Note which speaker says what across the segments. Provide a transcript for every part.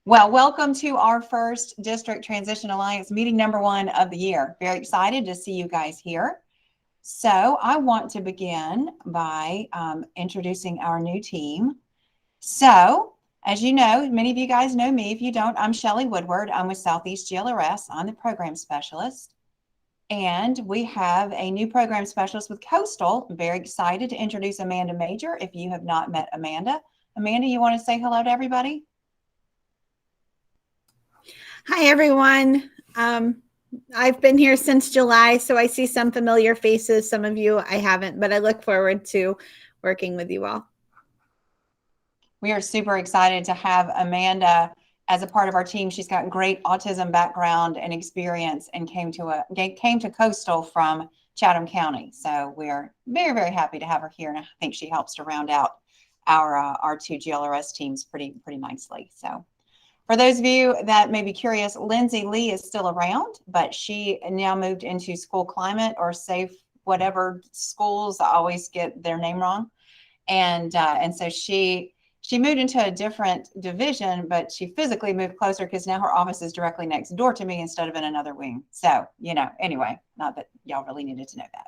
Speaker 1: Well, welcome to our first District Transition Alliance meeting number 1 of the year. Very excited to see you guys here. So I want to begin by introducing our new team. So as you know, many of you guys know me. If you don't, I'm Shelly Woodward. I'm with Southeast GLRS. I'm the program specialist. And we have a new program specialist with Coastal. I'm very excited to introduce Amanda Major. If you have not met Amanda, you want to say hello to everybody?
Speaker 2: Hi, everyone. I've been here since July, so I see some familiar faces. Some of you I haven't, but I look forward to working with you all.
Speaker 1: We are super excited to have Amanda as a part of our team. She's got great autism background and experience and came to Coastal from Chatham County. So we're very, very happy to have her here. And I think she helps to round out our two GLRS teams pretty nicely. So for those of you that may be curious, Lindsay Lee is still around, but she now moved into School Climate or Safe whatever schools. I always get their name wrong. And so she moved into a different division, but she physically moved closer because now her office is directly next door to me instead of in another wing. So, anyway, not that y'all really needed to know that.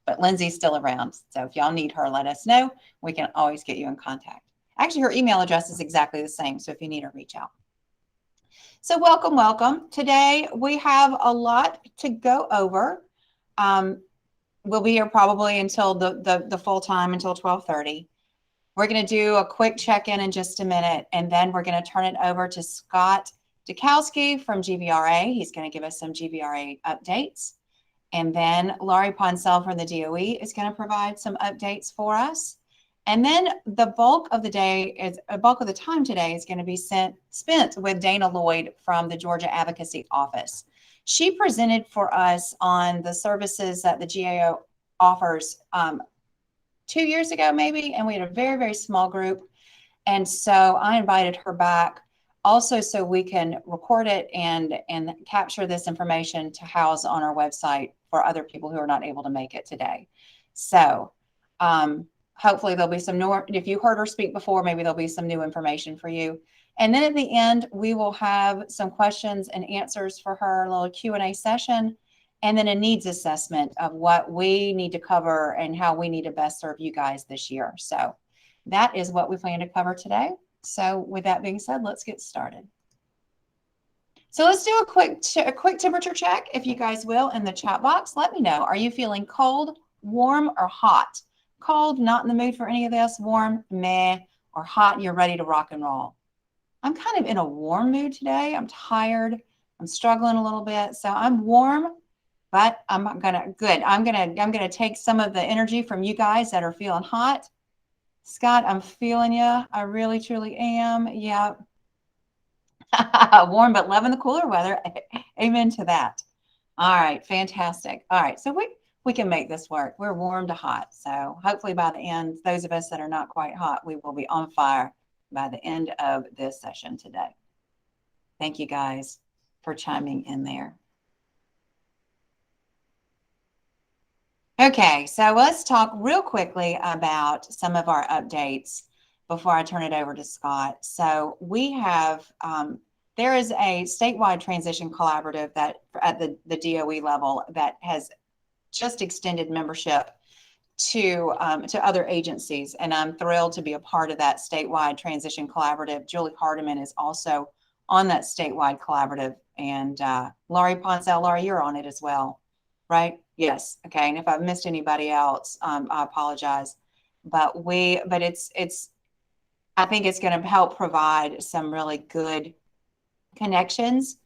Speaker 1: But Lindsay's still around. So if y'all need her, let us know. We can always get you in contact. Actually, her email address is exactly the same. So if you need her, reach out. So welcome. Today we have a lot to go over. We'll be here probably until the full time, until 12:30. We're going to do a quick check-in in just a minute, and then we're going to turn it over to Scott Dukowski from GVRA. He's going to give us some GVRA updates. And then Laurie Poncel from the DOE is going to provide some updates for us. And then the bulk of the time today is going to be spent with Dana Lloyd from the Georgia Advocacy Office. She presented for us on the services that the GAO offers 2 years ago, maybe, and we had a very, very small group. And so I invited her back also so we can record it and capture this information to house on our website for other people who are not able to make it today. So hopefully there'll be some new, if you heard her speak before, maybe there'll be some new information for you. And then at the end, we will have some questions and answers for her, a little Q&A session, and then a needs assessment of what we need to cover and how we need to best serve you guys this year. So that is what we plan to cover today. So with that being said, let's get started. So let's do a quick temperature check, if you guys will, in the chat box. Let me know, are you feeling cold, warm, or hot? Cold, not in the mood for any of this. Warm, meh, or hot, you're ready to rock and roll. I'm kind of in a warm mood today. I'm tired. I'm struggling a little bit. So I'm warm, but I'm gonna take some of the energy from you guys that are feeling hot. Scott, I'm feeling you. I really, truly am. Yeah. Warm, but loving the cooler weather. Amen to that. All right, fantastic. All right, so we can make this work. We're warm to hot. So hopefully by the end, those of us that are not quite hot, we will be on fire by the end of this session today. Thank you guys for chiming in there. Okay, so let's talk real quickly about some of our updates before I turn it over to Scott. So we have, there is a statewide transition collaborative that at the DOE level that has just extended membership to other agencies, and I'm thrilled to be a part of that statewide transition collaborative. Julie Hardiman is also on that statewide collaborative, and Laurie Poncel, Laurie, you're on it as well, right? Yes. Okay. And if I've missed anybody else, I apologize. But it's I think it's going to help provide some really good connections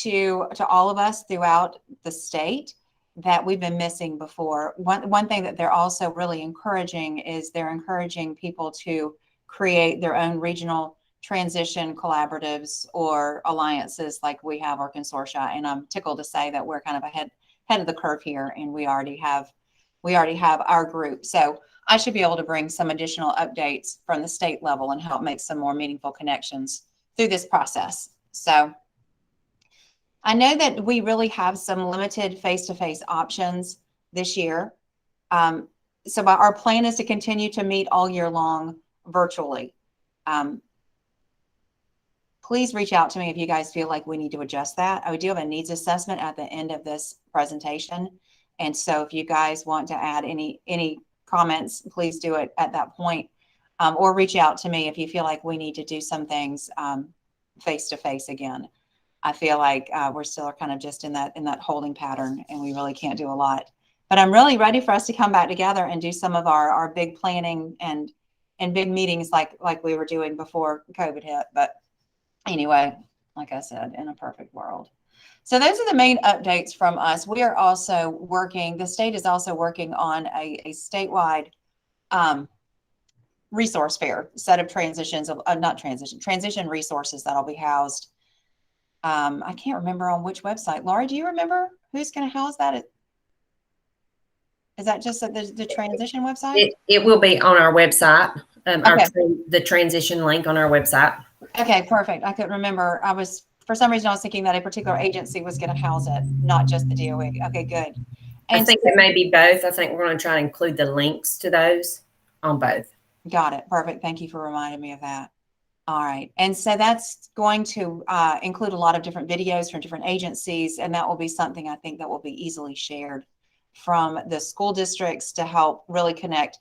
Speaker 1: to all of us throughout the state that we've been missing before. One thing that they're also really encouraging is they're encouraging people to create their own regional transition collaboratives or alliances like we have our consortia. And I'm tickled to say that we're kind of ahead of the curve here, and we already have our group. So I should be able to bring some additional updates from the state level and help make some more meaningful connections through this process. So I know that we really have some limited face-to-face options this year. So our plan is to continue to meet all year long virtually. please reach out to me if you guys feel like we need to adjust that. We do have a needs assessment at the end of this presentation. And so if you guys want to add any comments, please do it at that point. Or reach out to me if you feel like we need to do some things face to face again. I feel like we're still kind of just in that holding pattern, and we really can't do a lot. But I'm really ready for us to come back together and do some of our big planning and big meetings like we were doing before COVID hit. But anyway, like I said, in a perfect world. So those are the main updates from us. We are also working, the state is also working on a statewide resource fair set of transitions, transition resources that'll be housed. I can't remember on which website. Laurie, do you remember who's going to house that? Is that just the transition website?
Speaker 3: It will be on our website,
Speaker 1: Okay.
Speaker 3: the transition link on our website.
Speaker 1: Okay, perfect. I couldn't remember. For some reason, I was thinking that a particular agency was going to house it, not just the DOE. Okay, good.
Speaker 3: And I think it may be both. I think we're going to try to include the links to those on both.
Speaker 1: Got it. Perfect. Thank you for reminding me of that. All right. And so that's going to include a lot of different videos from different agencies. And that will be something I think that will be easily shared from the school districts to help really connect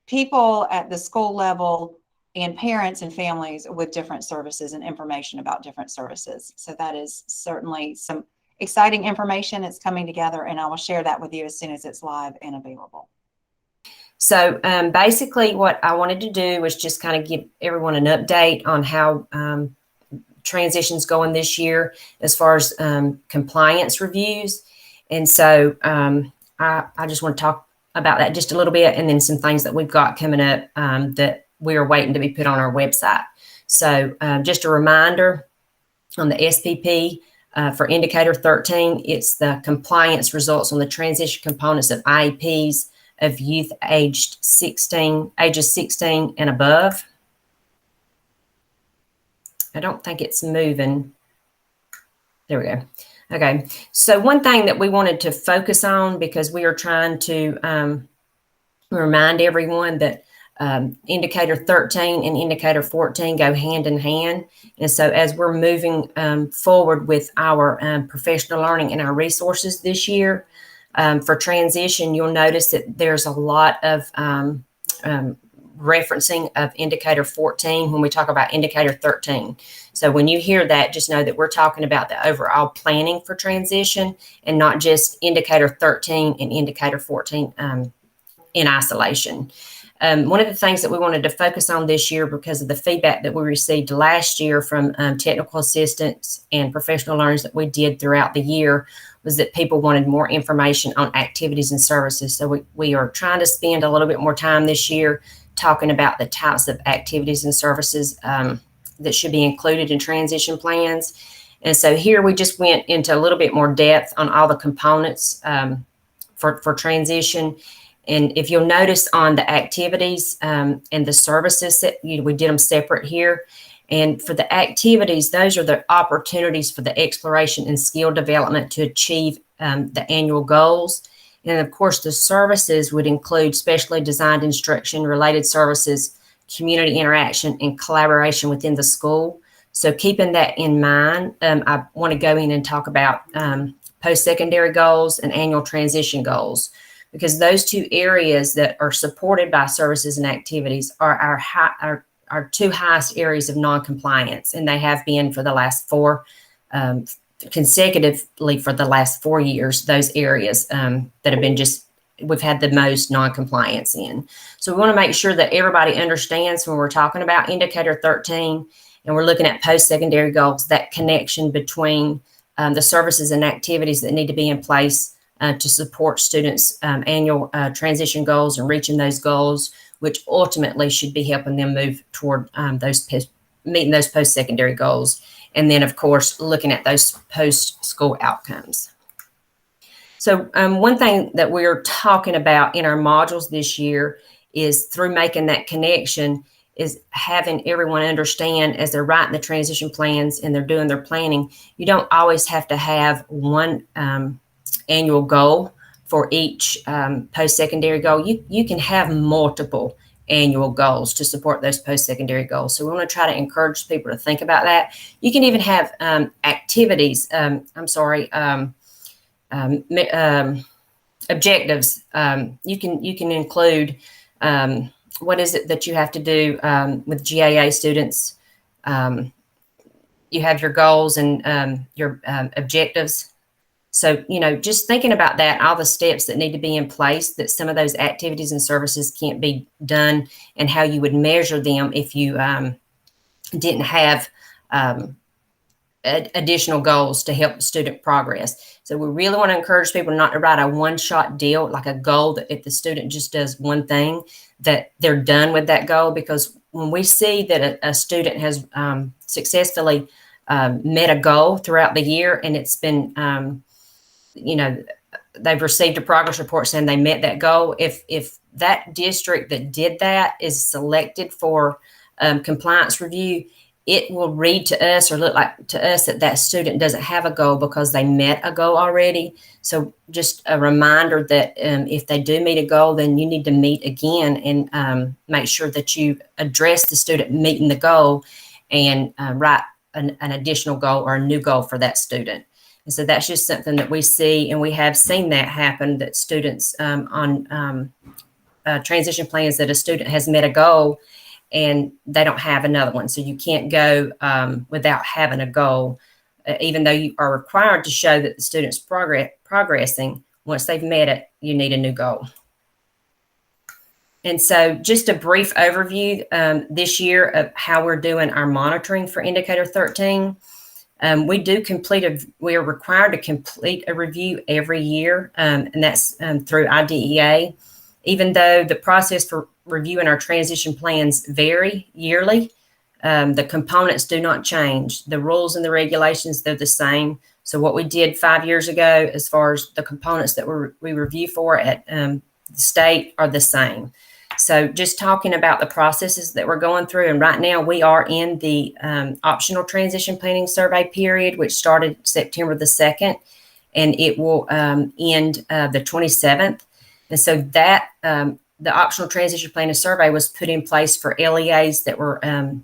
Speaker 1: people at the school level and parents and families with different services and information about different services. So that is certainly some exciting information. It's coming together, and I will share that with you as soon as it's live and available.
Speaker 3: So basically what I wanted to do was just kind of give everyone an update on how transition's going this year as far as compliance reviews. And so I just want to talk about that just a little bit, and then some things that we've got coming up that we are waiting to be put on our website. So just a reminder on the SPP for Indicator 13, it's the compliance results on the transition components of IEPs of youth ages 16 and above. I don't think it's moving. There we go. Okay, so one thing that we wanted to focus on, because we are trying to remind everyone that Indicator 13 and Indicator 14 go hand in hand. And so as we're moving forward with our professional learning and our resources this year, for transition, you'll notice that there's a lot of referencing of Indicator 14 when we talk about Indicator 13. So when you hear that, just know that we're talking about the overall planning for transition and not just Indicator 13 and Indicator 14 in isolation. One of the things that we wanted to focus on this year, because of the feedback that we received last year from technical assistants and professional learners that we did throughout the year, was that people wanted more information on activities and services. So we are trying to spend a little bit more time this year talking about the types of activities and services that should be included in transition plans. And so here we just went into a little bit more depth on all the components for transition. And if you'll notice on the activities and the services, that we did them separate here. And for the activities, those are the opportunities for the exploration and skill development to achieve the annual goals. And of course, the services would include specially designed instruction, related services, community interaction, and collaboration within the school. So keeping that in mind, I want to go in and talk about post-secondary goals and annual transition goals, because those two areas that are supported by services and activities are our two highest areas of non-compliance, and they have been for the last consecutively for the last 4 years, those areas that have been we've had the most non-compliance in. So we want to make sure that everybody understands when we're talking about Indicator 13 and we're looking at post-secondary goals, that connection between the services and activities that need to be in place to support students' annual transition goals and reaching those goals, which ultimately should be helping them move toward meeting those post-secondary goals. And then, of course, looking at those post-school outcomes. So one thing that we're talking about in our modules this year is, through making that connection, is having everyone understand as they're writing the transition plans and they're doing their planning, you don't always have to have one annual goal for each post-secondary goal. You can have multiple annual goals to support those post-secondary goals. So we want to try to encourage people to think about that. You can even have activities, objectives. You can include what is it that you have to do with GAA students. You have your goals and your objectives. So, just thinking about that, all the steps that need to be in place, that some of those activities and services can't be done, and how you would measure them if you didn't have additional goals to help the student progress. So we really want to encourage people not to write a one-shot deal, like a goal that if the student just does one thing, that they're done with that goal. Because when we see that a student has successfully met a goal throughout the year, and it's been they've received a progress report saying they met that goal. If that district that did that is selected for compliance review, it will read to us or look like to us that student doesn't have a goal because they met a goal already. So just a reminder that if they do meet a goal, then you need to meet again and make sure that you address the student meeting the goal and write an additional goal or a new goal for that student. And so that's just something that we see, and we have seen that happen, that students on transition plans, that a student has met a goal and they don't have another one. So you can't go without having a goal, even though you are required to show that the student's progressing. Once they've met it, you need a new goal. And so just a brief overview this year of how we're doing our monitoring for Indicator 13. We are required to complete a review every year, and that's through IDEA. Even though the process for reviewing our transition plans vary yearly, the components do not change. The rules and the regulations, they're the same. So what we did 5 years ago, as far as the components that we review for at the state, are the same. So just talking about the processes that we're going through, and right now we are in the optional transition planning survey period, which started September the 2nd, and it will end the 27th. And so that the optional transition planning survey was put in place for LEAs that were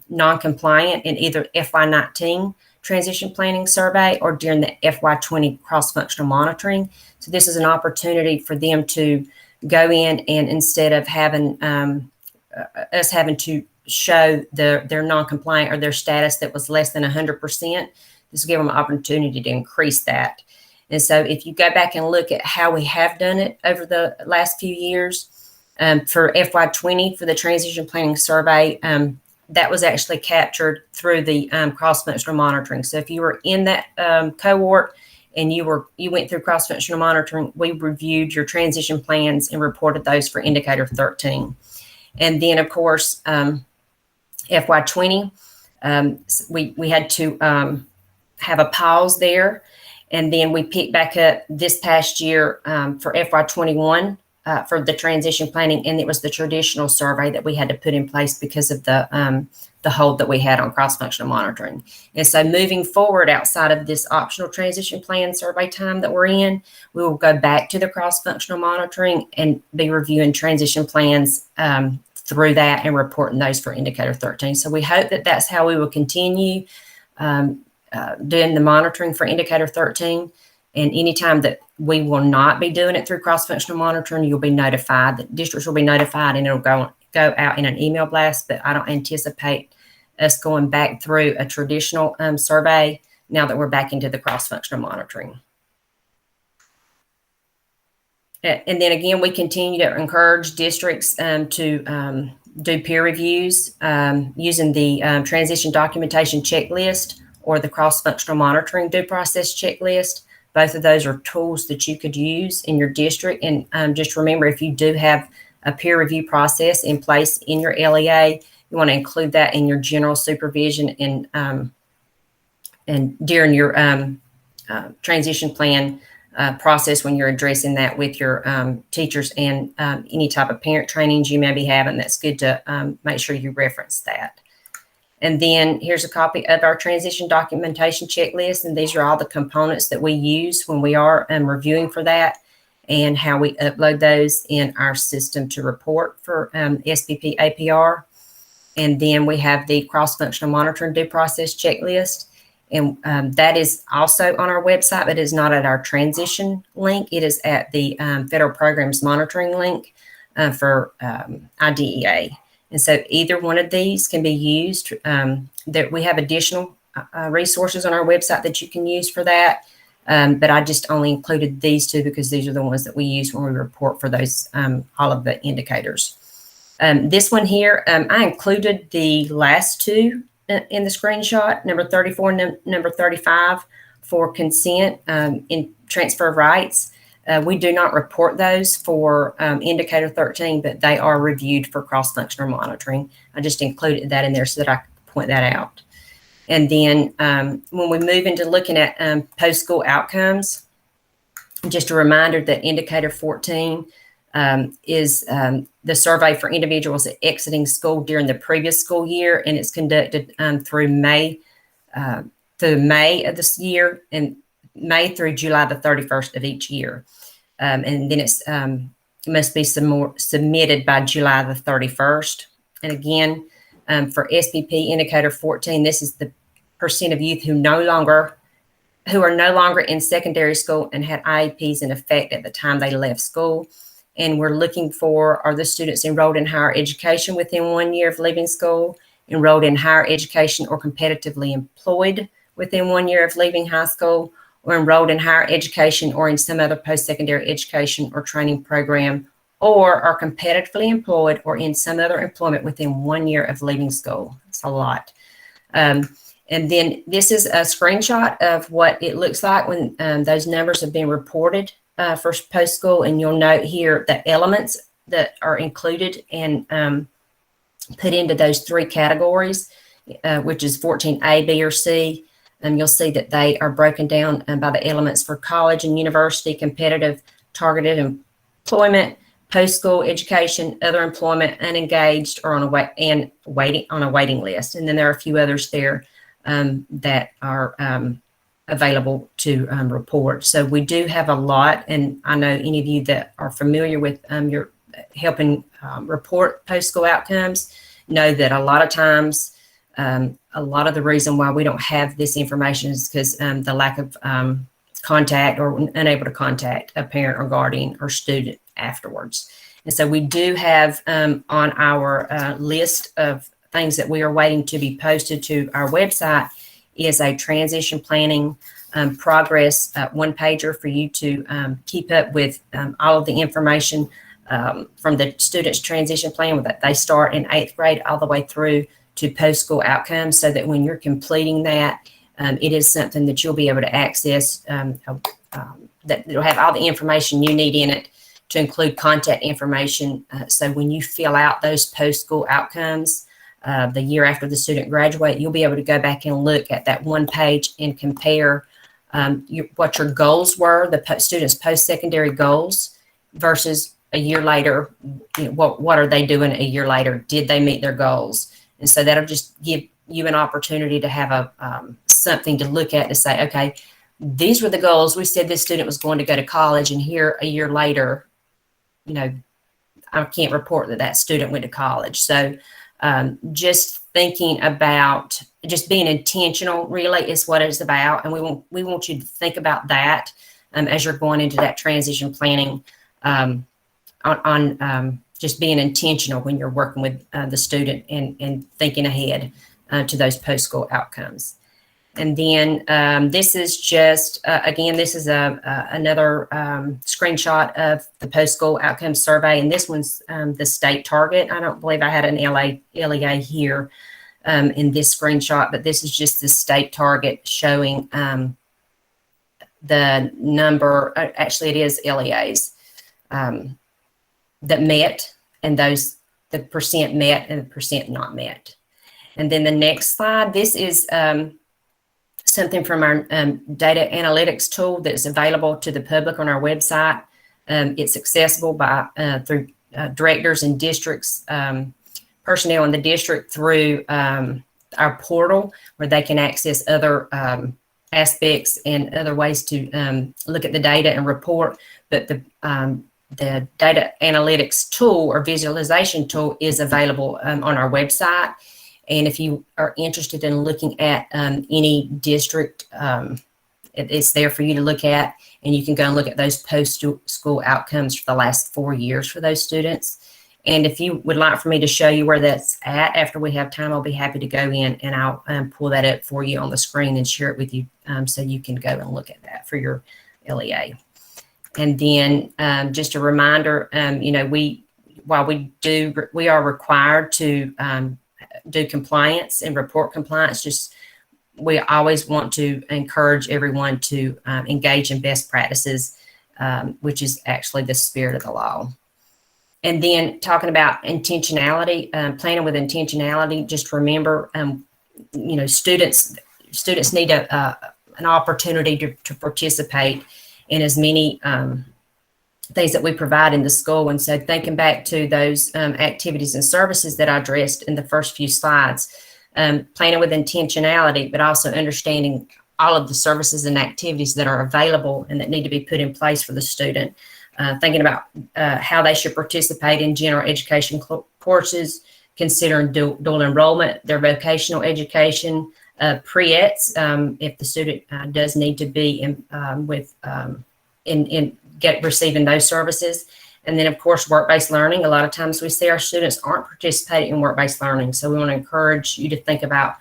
Speaker 3: non-compliant in either FY19 transition planning survey or during the FY20 cross-functional monitoring. So this is an opportunity for them to go in, and instead of having us having to show their non-compliant or their status that was less than 100%, this will give them an opportunity to increase that. And so if you go back and look at how we have done it over the last few years, for FY20 for the transition planning survey, that was actually captured through the cross-functional monitoring. So if you were in that cohort and you went through cross-functional monitoring, we reviewed your transition plans and reported those for Indicator 13. And then, of course, FY20, we had to have a pause there. And then we picked back up this past year for FY21 for the transition planning, and it was the traditional survey that we had to put in place because of the hold that we had on cross-functional monitoring. And so moving forward, outside of this optional transition plan survey time that we're in, we will go back to the cross-functional monitoring and be reviewing transition plans through that and reporting those for Indicator 13. So we hope that that's how we will continue doing the monitoring for Indicator 13. And anytime that we will not be doing it through cross-functional monitoring, you'll be notified. The districts will be notified, and it'll go out in an email blast. But I don't anticipate us going back through a traditional survey now that we're back into the cross-functional monitoring. And then again, we continue to encourage districts to do peer reviews using the transition documentation checklist or the cross-functional monitoring due process checklist. Both of those are tools that you could use in your district. And just remember, if you do have a peer review process in place in your LEA, you want to include that in your general supervision and during your transition plan process when you're addressing that with your teachers and any type of parent trainings you may be having. That's good to make sure you reference that. And then here's a copy of our transition documentation checklist. And these are all the components that we use when we are reviewing for that. and how we upload those in our system to report for SPP APR. And then we have the cross-functional monitoring due process checklist. And that is also on our website, but it is not at our transition link. It is at the federal programs monitoring link for IDEA. And so either one of these can be used. That we have additional resources on our website that you can use for that. But I just only included these two because these are the ones that we use when we report for those, all of the indicators. This one here, I included the last two in the screenshot, number 34 and number 35 for consent in transfer of rights. We do not report those for indicator 13, but they are reviewed for cross-functional monitoring. I just included that in there so that I could point that out. And then when we move into looking at post-school outcomes, just a reminder that indicator 14 is the survey for individuals exiting school during the previous school year, and it's conducted through May of this year, and May through July the 31st of each year. And then it's must be submitted by July the 31st. And again, for SPP indicator 14, this is the percent of youth who are no longer in secondary school and had IEPs in effect at the time they left school. And we're looking for, are the students enrolled in higher education within 1 year of leaving school, enrolled in higher education or competitively employed within 1 year of leaving high school, or enrolled in higher education or in some other post-secondary education or training program, or are competitively employed or in some other employment within 1 year of leaving school. That's a lot. And then this is a screenshot of what it looks like when those numbers have been reported for post-school. And you'll note here the elements that are included and put into those three categories, which is 14A, B, or C. You'll see that they are broken down by the elements for college and university, competitive, targeted employment, post-school education, other employment, unengaged, or on a waiting list. And then there are a few others there that are available to report. So we do have a lot, and I know any of you that are familiar with your helping report post-school outcomes know that a lot of times a lot of the reason why we don't have this information is because the lack of contact or unable to contact a parent or guardian or student afterwards. And so we do have on our list of things that we are waiting to be posted to our website is a transition planning progress one pager for you to keep up with all of the information from the students' transition plan that they start in 8th grade all the way through to post-school outcomes, so that when you're completing that, it is something that you'll be able to access, that it'll have all the information you need in it, to include contact information. So when you fill out those post-school outcomes the year after the student graduate, you'll be able to go back and look at that one page and compare what your goals were, the students' post-secondary goals, versus a year later. What are they doing a year later? Did they meet their goals? And so that'll just give you an opportunity to have something to look at to say, okay, these were the goals. We said this student was going to go to college, and here a year later, I can't report that student went to college. So just thinking about just being intentional really is what it's about. And we want you to think about that as you're going into that transition planning on just being intentional when you're working with the student and thinking ahead to those post-school outcomes. And then this is just, again, this is another screenshot of the post-school outcomes survey. And this one's the state target. I don't believe I had an LEA here in this screenshot, but this is just the state target showing the number, actually it is LEAs that met, and the percent met and the percent not met. And then the next slide, this is something from our data analytics tool that is available to the public on our website. It's accessible through directors and districts, personnel in the district through our portal, where they can access other aspects and other ways to look at the data and report. but the data analytics tool or visualization tool is available on our website. And if you are interested in looking at any district, it's there for you to look at, and you can go and look at those post-school outcomes for the last 4 years for those students. And if you would like for me to show you where that's at after we have time, I'll be happy to go in and I'll pull that up for you on the screen and share it with you so you can go and look at that for your LEA. And then just a reminder, you know, we are required to do compliance and report compliance. Just we always want to encourage everyone to engage in best practices, which is actually the spirit of the law. And then talking about intentionality, planning with intentionality, just remember, you know, students need an opportunity to participate in as many things that we provide in the school. And so thinking back to those activities and services that I addressed in the first few slides, planning with intentionality, but also understanding all of the services and activities that are available and that need to be put in place for the student. Thinking about how they should participate in general education courses, considering dual enrollment, their vocational education, pre-ETs, if the student does need to be receiving those services. And then, of course, work-based learning. A lot of times we see our students aren't participating in work-based learning. So we want to encourage you to think about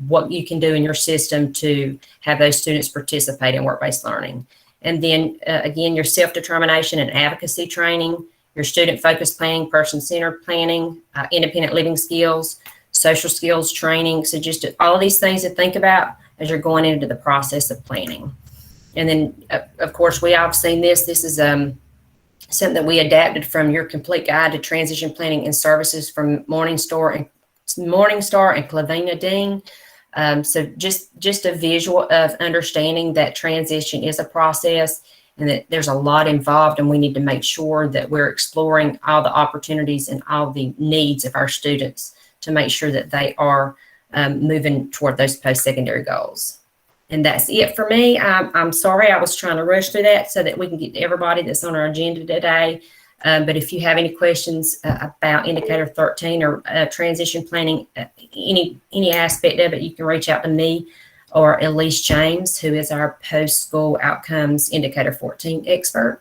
Speaker 3: what you can do in your system to have those students participate in work-based learning. And then, again, your self-determination and advocacy training, your student-focused planning, person-centered planning, independent living skills, social skills training. So just all of these things to think about as you're going into the process of planning. And then, of course, we all have seen this. This is something that we adapted from your complete guide to transition planning and services from Morningstar and Clavina Dean. So just a visual of understanding that transition is a process and that there's a lot involved, and we need to make sure that we're exploring all the opportunities and all the needs of our students to make sure that they are moving toward those post-secondary goals. And that's it for me. I'm sorry I was trying to rush through that so that we can get to everybody that's on our agenda today. But if you have any questions about Indicator 13 or transition planning, any aspect of it, you can reach out to me or Elise James, who is our post-school outcomes Indicator 14 expert.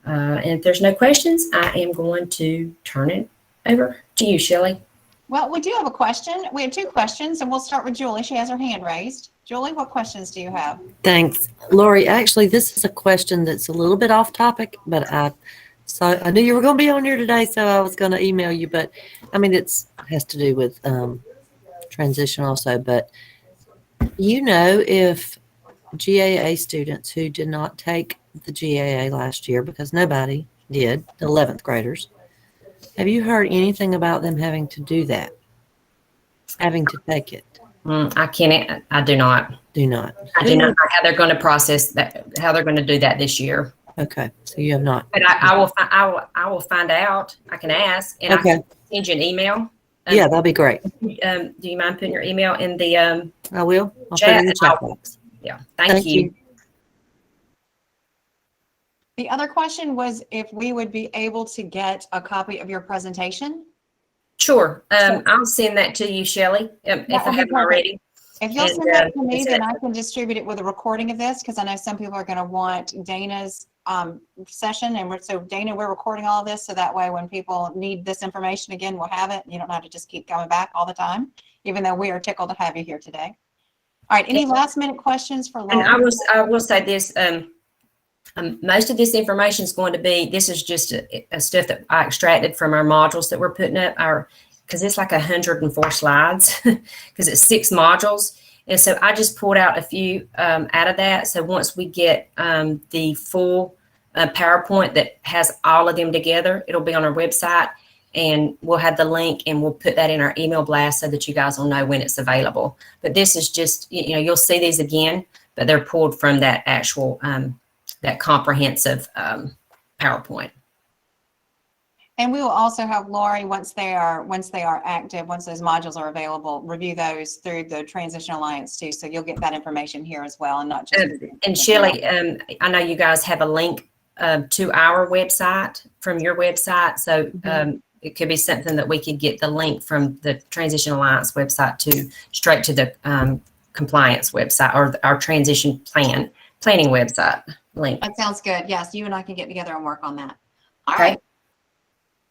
Speaker 3: And if there's no questions, I am going to turn it over to you, Shelley.
Speaker 1: Well, we do have a question. We have two questions, and we'll start with Julie. She has her hand raised. Julie, what questions do you have?
Speaker 4: Thanks. Lori, actually, this is a question that's a little bit off topic, but I knew you were going to be on here today, so I was going to email you. But, I mean, it has to do with transition also. But, you know, if GAA students who did not take the GAA last year, because nobody did, the 11th graders, have you heard anything about them having to do that, having to take it?
Speaker 3: I can't. I do not.
Speaker 4: Do not.
Speaker 3: I do not know how they're going to process that, how they're going to do that this year.
Speaker 4: Okay, so you have not.
Speaker 3: But I will find out. I can ask, and I can send you an email.
Speaker 4: Yeah, that'll be great.
Speaker 3: Do you mind putting your email in the
Speaker 4: I will. I'll
Speaker 3: chat?
Speaker 4: put it in the chat box.
Speaker 3: Yeah, thank you.
Speaker 1: The other question was if we would be able to get a copy of your presentation.
Speaker 3: Sure. I'll send that to you, Shelley, if I haven't already.
Speaker 1: If you'll send that to me, then I can distribute it with a recording of this, because I know some people are going to want Dana's session. And so Dana, we're recording all of this, so that way when people need this information again, we'll have it. You don't have to just keep coming back all the time, even though we are tickled to have you here today. All right. Any last minute questions for Laura?
Speaker 3: And I will say this. Most of this information is going to be, this is just a stuff that I extracted from our modules that we're putting up, because it's like 104 slides, because it's 6 modules. And so I just pulled out a few out of that. So once we get the full PowerPoint that has all of them together, it'll be on our website, and we'll have the link, and we'll put that in our email blast so that you guys will know when it's available. But this is just, you know, you'll see these again, but they're pulled from that actual that comprehensive PowerPoint.
Speaker 1: And we will also have Lori, once they are active, once those modules are available, review those through the Transition Alliance too. So you'll get that information here as well, and not just.
Speaker 3: And Shelley, I know you guys have a link to our website from your website. So
Speaker 2: Mm-hmm.
Speaker 3: it could be something that we could get the link from the Transition Alliance website to straight to the compliance website or our transition planning website link.
Speaker 1: That sounds good. Yes, you and I can get together and work on that. All
Speaker 3: Okay.
Speaker 1: right.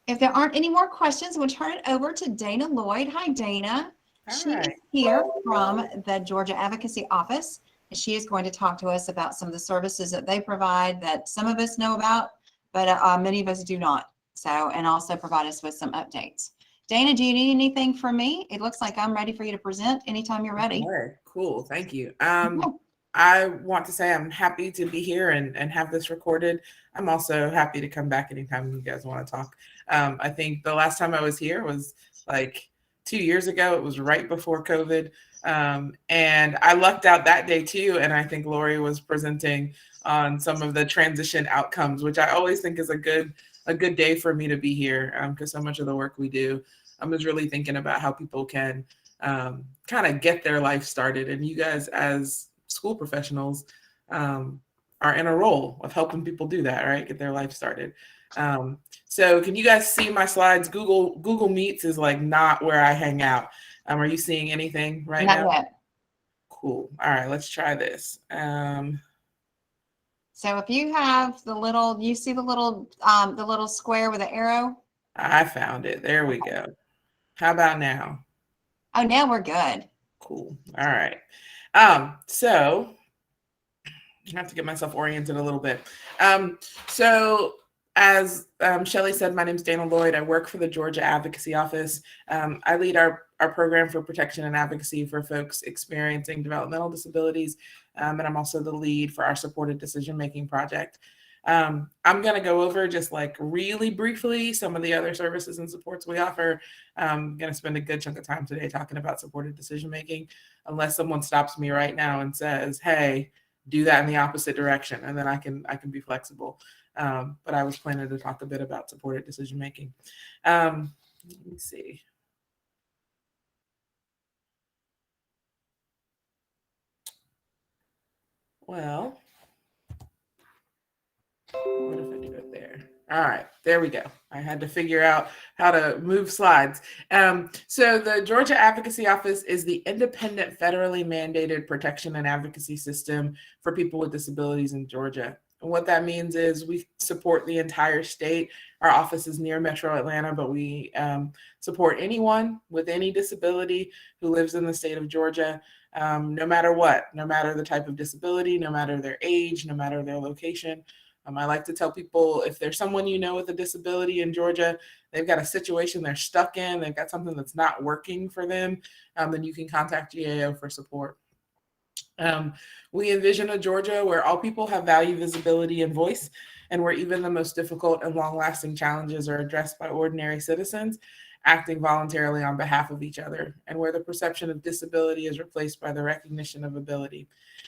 Speaker 1: If there aren't any more questions, we'll turn it over to Dana Lloyd. Hi, Dana. She is here from the Georgia Advocacy Office, and she is going to talk to us about some of the services that they provide that some of us know about, but many of us do not. So, and also provide us with some updates. Dana, do you need anything from me? It looks like I'm ready for you to present anytime you're ready.
Speaker 5: Okay, cool. Thank you. I want to say I'm happy to be here and have this recorded. I'm also happy to come back anytime you guys want to talk. I think the last time I was here was like 2 years ago. It was right before COVID. And I lucked out that day too. And I think Lori was presenting on some of the transition outcomes, which I always think is a good day for me to be here, because so much of the work we do, I was really thinking about how people can kind of get their life started. And you guys as school professionals are in a role of helping people do that, right? Get their life started. So can you guys see my slides? Google Meets is like not where I hang out. Are you seeing anything right
Speaker 1: Not
Speaker 5: now?
Speaker 1: yet.
Speaker 5: Cool. All right, let's try this.
Speaker 1: So if you have you see the little square with the arrow?
Speaker 5: I found it. There we go. How about now?
Speaker 1: Oh, now we're good.
Speaker 5: Cool. All right. So I have to get myself oriented a little bit. So as Shelley said, my name is Dana Lloyd. I work for the Georgia Advocacy Office. I lead our program for protection and advocacy for folks experiencing developmental disabilities. And I'm also the lead for our supported decision-making project. I'm going to go over just like really briefly some of the other services and supports we offer. I'm going to spend a good chunk of time today talking about supported decision-making, unless someone stops me right now and says, hey, do that in the opposite direction, and then I can be flexible. But I was planning to talk a bit about supported decision-making. Let me see. Well, what if I do it there? All right, there we go. I had to figure out how to move slides. So the Georgia Advocacy Office is the independent federally mandated protection and advocacy system for people with disabilities in Georgia. And what that means is we support the entire state. Our office is near Metro Atlanta, but we support anyone with any disability who lives in the state of Georgia, no matter what, no matter the type of disability, no matter their age, no matter their location. I like to tell people, if there's someone you know with a disability in Georgia, they've got a situation they're stuck in, they've got something that's not working for them, then you can contact GAO for support. We envision a Georgia where all people have value, visibility, and voice, and where even the most difficult and long-lasting challenges are addressed by ordinary citizens acting voluntarily on behalf of each other, and where the perception of disability is replaced by the recognition of ability.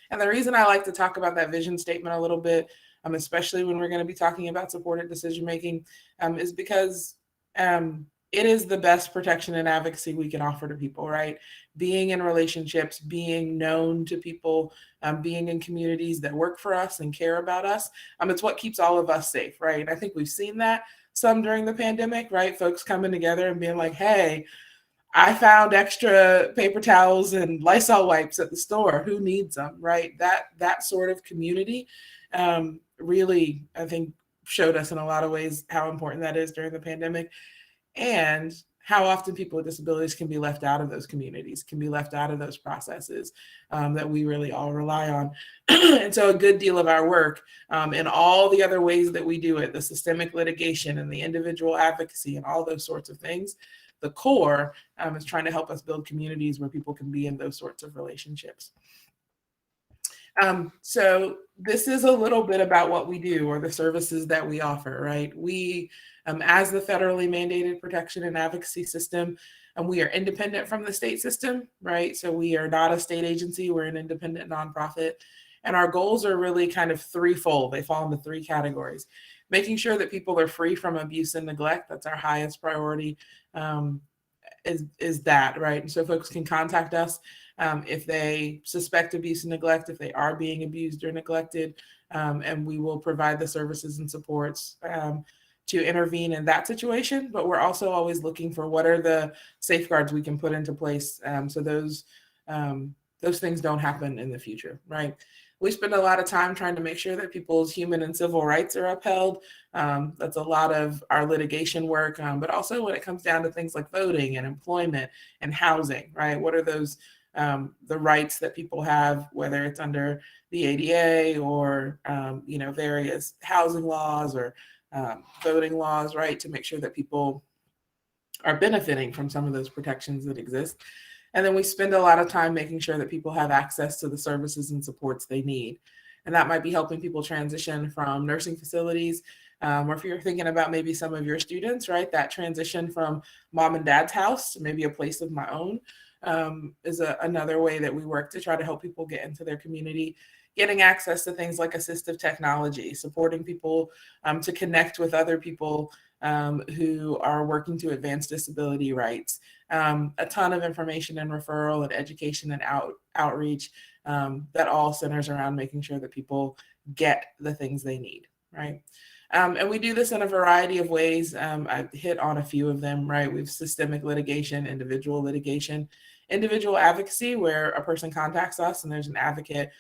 Speaker 5: And the reason I like to talk about that vision statement a little bit, especially when we're going to be talking about supported decision-making, is because it is the best protection and advocacy we can offer to people, right? Being in relationships, being known to people, being in communities that work for us and care about us. It's what keeps all of us safe, right? And I think we've seen that some during the pandemic, right? Folks coming together and being like, hey, I found extra paper towels and Lysol wipes at the store. Who needs them, right? That sort of community really, I think, showed us in a lot of ways how important that is during the pandemic, and how often people with disabilities can be left out of those communities, can be left out of those processes that we really all rely on. And so a good deal of our work and all the other ways that we do it, the systemic litigation and the individual advocacy and all those sorts of things, the core is trying to help us build communities where people can be in those sorts of relationships. So this is a little bit about what we do, or the services that we offer, right? We, as the federally mandated protection and advocacy system, we are independent from the state system, right? So we are not a state agency, we're an independent nonprofit. And our goals are really kind of threefold. They fall into three categories. Making sure that people are free from abuse and neglect, that's our highest priority, is that, right? And so folks can contact us if they suspect abuse and neglect, if they are being abused or neglected, and we will provide the services and supports to intervene in that situation. But we're also always looking for what are the safeguards we can put into place so those things don't happen in the future, right? We spend a lot of time trying to make sure that people's human and civil rights are upheld. That's a lot of our litigation work, but also when it comes down to things like voting and employment and housing, right? What are those the rights that people have, whether it's under the ADA or various housing laws or voting laws, right? To make sure that people are benefiting from some of those protections that exist. And then we spend a lot of time making sure that people have access to the services and supports they need. And that might be helping people transition from nursing facilities, or if you're thinking about maybe some of your students, right, that transition from mom and dad's house to maybe a place of my own is another way that we work to try to help people get into their community, getting access to things like assistive technology, supporting people to connect with other people who are working to advance disability rights. A ton of information and referral and education and outreach that all centers around making sure that people get the things they need, right? And we do this in a variety of ways. I hit on a few of them, right? We've systemic litigation, individual advocacy, where a person contacts us and there's an advocate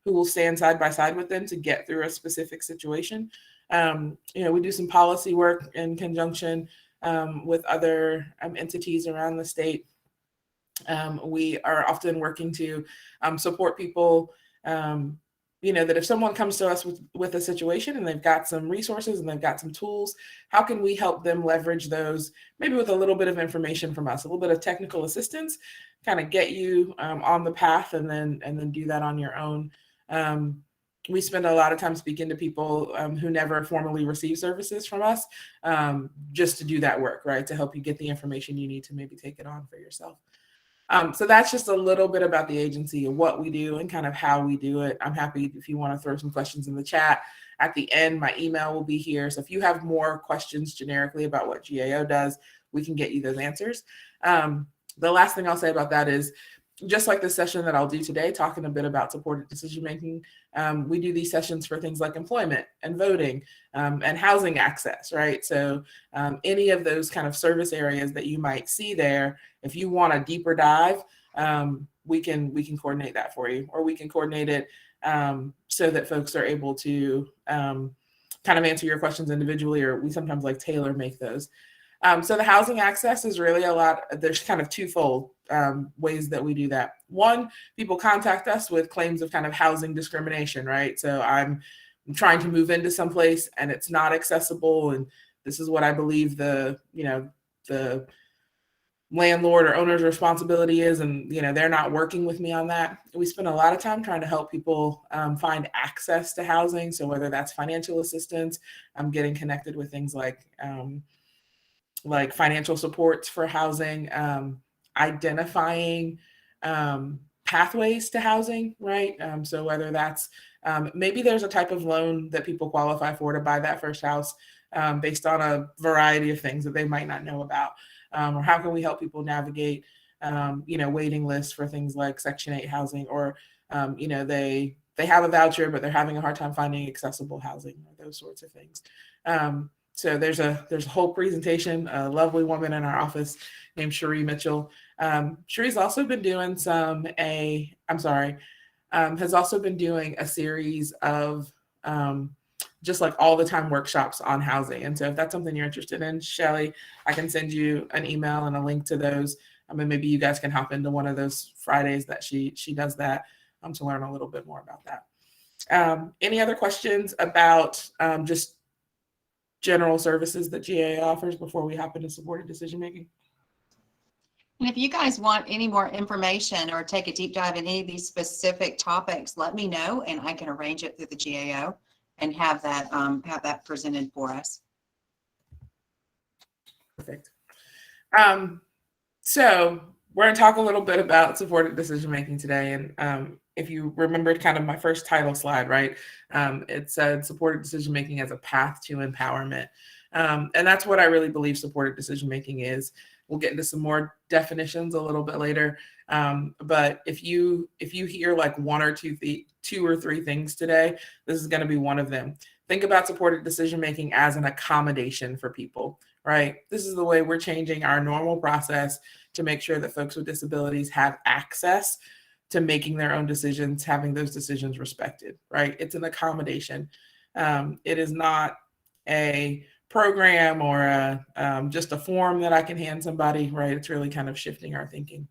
Speaker 5: who will stand side by side with them to get through a specific situation. We do some policy work in conjunction with other entities around the state. We are often working to support people, that if someone comes to us with a situation and they've got some resources and they've got some tools, how can we help them leverage those, maybe with a little bit of information from us, a little bit of technical assistance, kind of get you on the path and then do that on your own. We spend a lot of time speaking to people who never formally receive services from us, just to do that work, right? To help you get the information you need to maybe take it on for yourself. So that's just a little bit about the agency and what we do and kind of how we do it. I'm happy if you want to throw some questions in the chat. At the end, my email will be here. So if you have more questions generically about what GAO does, we can get you those answers. The last thing I'll say about that is, just like the session that I'll do today, talking a bit about supported decision-making, we do these sessions for things like employment and voting and housing access, right? So any of those kind of service areas that you might see there, if you want a deeper dive, we can coordinate that for you, or we can coordinate it so that folks are able to kind of answer your questions individually, or we sometimes like tailor make those. So the housing access is really a lot. There's kind of twofold ways that we do that. One, people contact us with claims of kind of housing discrimination, right? So I'm trying to move into someplace and it's not accessible, and this is what I believe the landlord or owner's responsibility is, and they're not working with me on that. We spend a lot of time trying to help people find access to housing. So whether that's financial assistance, I'm getting connected with things like financial supports for housing, identifying pathways to housing, right? So whether that's maybe there's a type of loan that people qualify for to buy that first house based on a variety of things that they might not know about, or how can we help people navigate, waiting lists for things like Section 8 housing, or they have a voucher but they're having a hard time finding accessible housing, or those sorts of things. So there's a whole presentation, a lovely woman in our office named Cherie Mitchell. Cherie's also been doing has also been doing a series of just like all the time workshops on housing. And so if that's something you're interested in, Shelly, I can send you an email and a link to those. And maybe you guys can hop into one of those Fridays that she does that to learn a little bit more about that. Any other questions about just general services that GAO offers before we hop into supported decision making?
Speaker 1: And if you guys want any more information or take a deep dive in any of these specific topics, let me know and I can arrange it through the GAO and have that presented for us.
Speaker 5: Perfect. So we're going to talk a little bit about supported decision making today. And if you remembered kind of my first title slide, right? It said supported decision making as a path to empowerment. And that's what I really believe supported decision making is. We'll get into some more definitions a little bit later. But if you hear like one or two or three things today, this is going to be one of them. Think about supported decision making as an accommodation for people, right? This is the way we're changing our normal process to make sure that folks with disabilities have access to making their own decisions, having those decisions respected, right? It's an accommodation. It is not a program or just a form that I can hand somebody, right? It's really kind of shifting our thinking.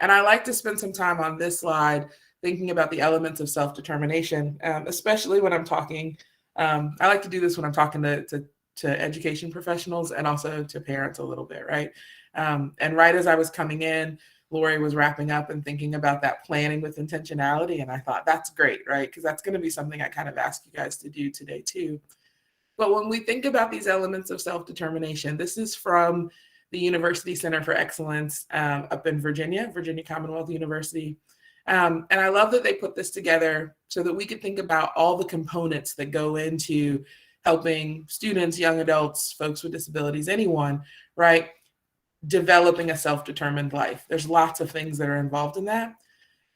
Speaker 5: And I like to spend some time on this slide thinking about the elements of self-determination, especially when I'm talking. I like to do this when I'm talking to education professionals and also to parents a little bit, right? And right as I was coming in, Lori was wrapping up and thinking about that planning with intentionality. And I thought, that's great, right? Because that's going to be something I kind of ask you guys to do today too. But when we think about these elements of self-determination, this is from the University Center for Excellence up in Virginia Commonwealth University. And I love that they put this together so that we could think about all the components that go into helping students, young adults, folks with disabilities, anyone, right, developing a self-determined life. There's lots of things that are involved in that.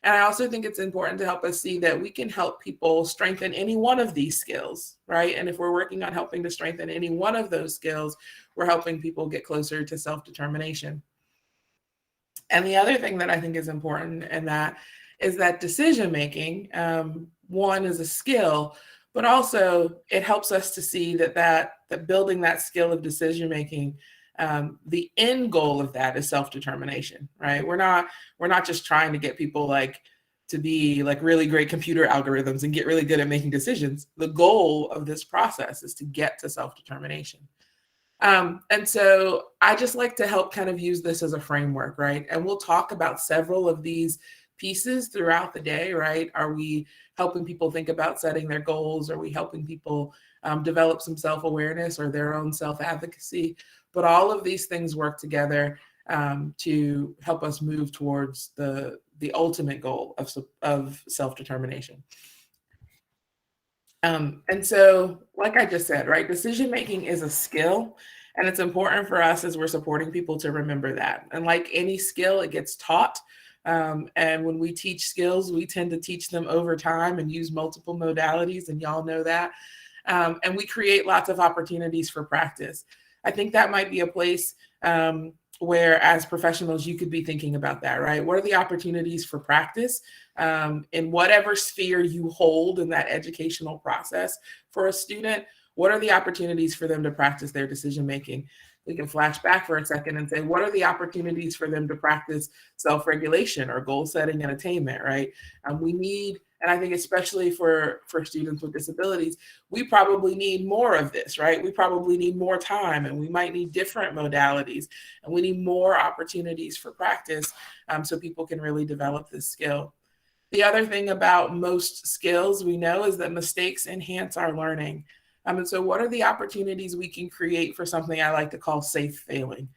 Speaker 5: And I also think it's important to help us see that we can help people strengthen any one of these skills, right? And if we're working on helping to strengthen any one of those skills, we're helping people get closer to self-determination. And the other thing that I think is important in that is that decision-making, one is a skill, but also it helps us to see that building that skill of decision-making, the end goal of that is self-determination, right? We're not just trying to get people like to be like really great computer algorithms and get really good at making decisions. The goal of this process is to get to self-determination. And so I just like to help kind of use this as a framework, right? And we'll talk about several of these pieces throughout the day, right? Are we helping people think about setting their goals? Are we helping people develop some self-awareness or their own self-advocacy? But all of these things work together to help us move towards the ultimate goal of self-determination. And so, like I just said, right, decision-making is a skill, and it's important for us as we're supporting people to remember that. And like any skill, it gets taught. And when we teach skills, we tend to teach them over time and use multiple modalities, and y'all know that. And we create lots of opportunities for practice. I think that might be a place where, as professionals, you could be thinking about that, right? What are the opportunities for practice in whatever sphere you hold in that educational process for a student? What are the opportunities for them to practice their decision making? We can flash back for a second and say, what are the opportunities for them to practice self-regulation or goal setting and attainment, right? We need, and I think especially for students with disabilities, we probably need more of this, right? We probably need more time, and we might need different modalities, and we need more opportunities for practice so people can really develop this skill. The other thing about most skills we know is that mistakes enhance our learning. And so what are the opportunities we can create for something I like to call safe failing,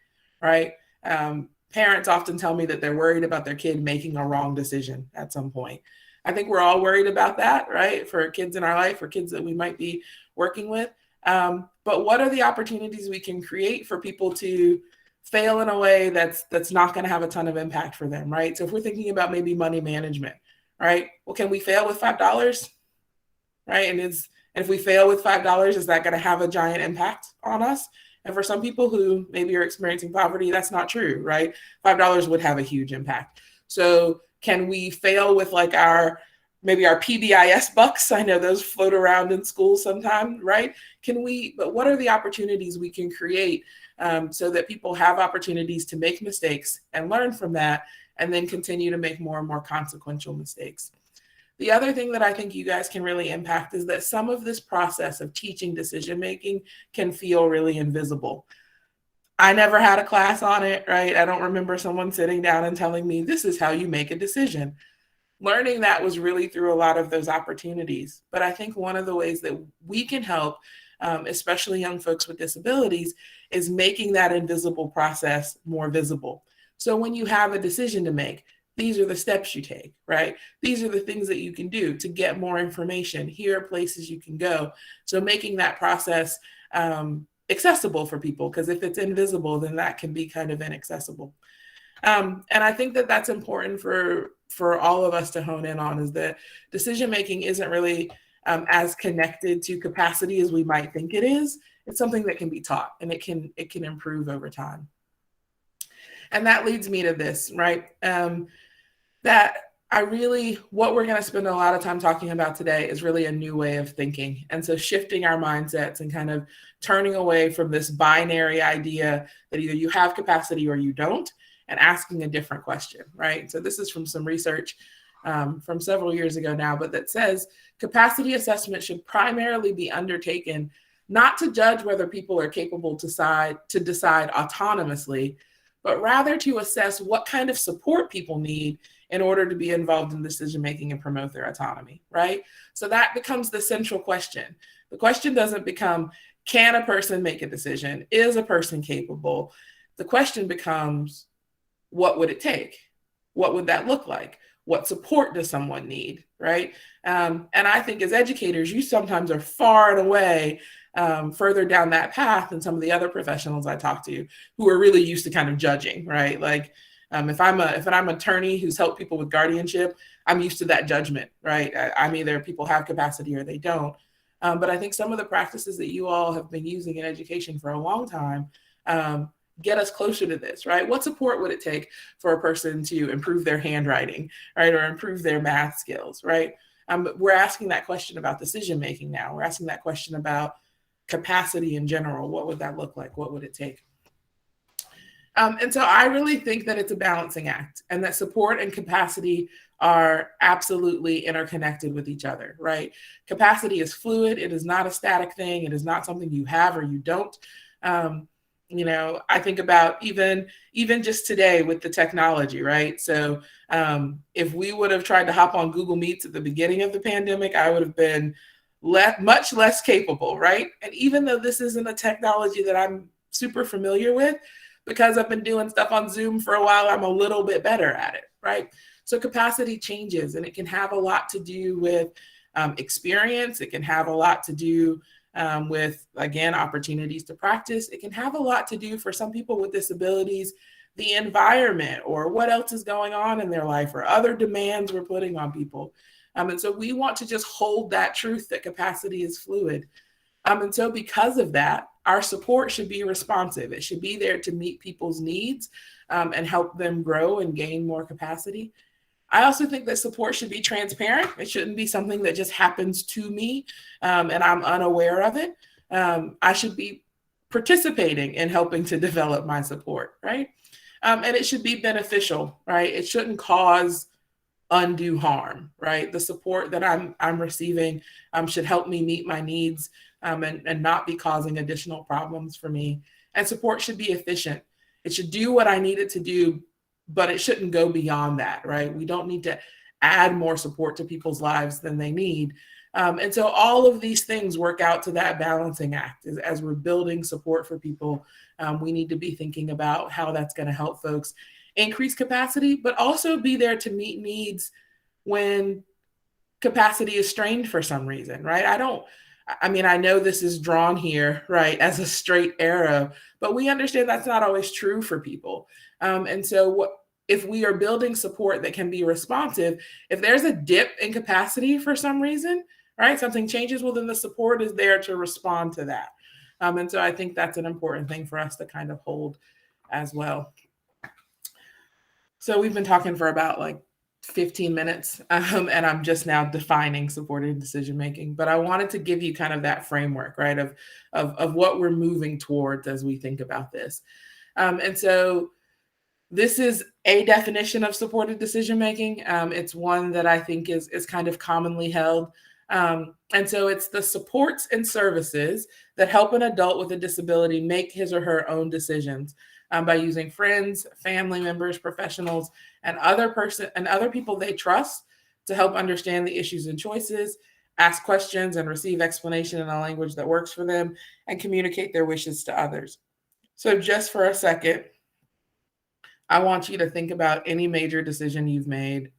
Speaker 5: right? Parents often tell me that they're worried about their kid making a wrong decision at some point. I think we're all worried about that, right? For kids in our life, for kids that we might be working with. But what are the opportunities we can create for people to fail in a way that's not going to have a ton of impact for them, right? So if we're thinking about maybe money management, right? Well, can we fail with $5, right? And if we fail with $5, is that going to have a giant impact on us? And for some people who maybe are experiencing poverty, that's not true, right? $5 would have a huge impact. So can we fail with like maybe our PBIS bucks? I know those float around in schools sometimes, right? But what are the opportunities we can create so that people have opportunities to make mistakes and learn from that, and then continue to make more and more consequential mistakes? The other thing that I think you guys can really impact is that some of this process of teaching decision-making can feel really invisible. I never had a class on it, right? I don't remember someone sitting down and telling me, this is how you make a decision. Learning that was really through a lot of those opportunities. But I think one of the ways that we can help, especially young folks with disabilities, is making that invisible process more visible. So when you have a decision to make, these are the steps you take, right? These are the things that you can do to get more information. Here are places you can go. So making that process accessible for people, because if it's invisible, then that can be kind of inaccessible. And I think that that's important for all of us to hone in on, is that decision making isn't really as connected to capacity as we might think it is. It's something that can be taught, and it can improve over time. And that leads me to this, right? That what we're going to spend a lot of time talking about today is really a new way of thinking. And so shifting our mindsets and kind of turning away from this binary idea that either you have capacity or you don't, and asking a different question, right? So this is from some research from several years ago now, but that says capacity assessment should primarily be undertaken not to judge whether people are capable to decide autonomously, but rather to assess what kind of support people need in order to be involved in decision making and promote their autonomy, right? So that becomes the central question. The question doesn't become, can a person make a decision? Is a person capable? The question becomes, what would it take? What would that look like? What support does someone need, right? And I think as educators, you sometimes are far and away further down that path than some of the other professionals I talk to, who are really used to kind of judging, right? Like if I'm an attorney who's helped people with guardianship, I'm used to that judgment, right? I'm either people have capacity or they don't. But I think some of the practices that you all have been using in education for a long time get us closer to this, right? What support would it take for a person to improve their handwriting, right? Or improve their math skills, right? We're asking that question about decision making now. We're asking that question about capacity in general. What would that look like? What would it take? And so I really think that it's a balancing act, and that support and capacity are absolutely interconnected with each other, right? Capacity is fluid. It is not a static thing. It is not something you have or you don't. I think about even just today with the technology, right? So if we would have tried to hop on Google Meets at the beginning of the pandemic, I would have been much less capable, right? And even though this isn't a technology that I'm super familiar with, because I've been doing stuff on Zoom for a while, I'm a little bit better at it, right? So capacity changes, and it can have a lot to do with experience. It can have a lot to do with, again, opportunities to practice. It can have a lot to do, for some people with disabilities, the environment or what else is going on in their life or other demands we're putting on people. And so we want to just hold that truth that capacity is fluid. And so because of that, our support should be responsive. It should be there to meet people's needs and help them grow and gain more capacity. I also think that support should be transparent. It shouldn't be something that just happens to me and I'm unaware of it. I should be participating in helping to develop my support, right? And it should be beneficial, right? It shouldn't cause undue harm, right? The support that I'm receiving should help me meet my needs and not be causing additional problems for me. And support should be efficient. It should do what I need it to do, but it shouldn't go beyond that, right? We don't need to add more support to people's lives than they need. And so all of these things work out to that balancing act. As we're building support for people, we need to be thinking about how that's going to help folks increase capacity, but also be there to meet needs when capacity is strained for some reason, right? I know this is drawn here, right, as a straight arrow, but we understand that's not always true for people. And so if we are building support that can be responsive, if there's a dip in capacity for some reason, right, something changes, well, then the support is there to respond to that. And so I think that's an important thing for us to kind of hold as well. So we've been talking for about 15 minutes, and I'm just now defining supported decision making. But I wanted to give you kind of that framework, right, of what we're moving towards as we think about this. And so this is a definition of supported decision making. It's one that I think is kind of commonly held. And so it's the supports and services that help an adult with a disability make his or her own decisions by using friends, family members, professionals, and other people they trust to help understand the issues and choices, ask questions, and receive explanation in a language that works for them, and communicate their wishes to others. So just for a second, I want you to think about any major decision you've made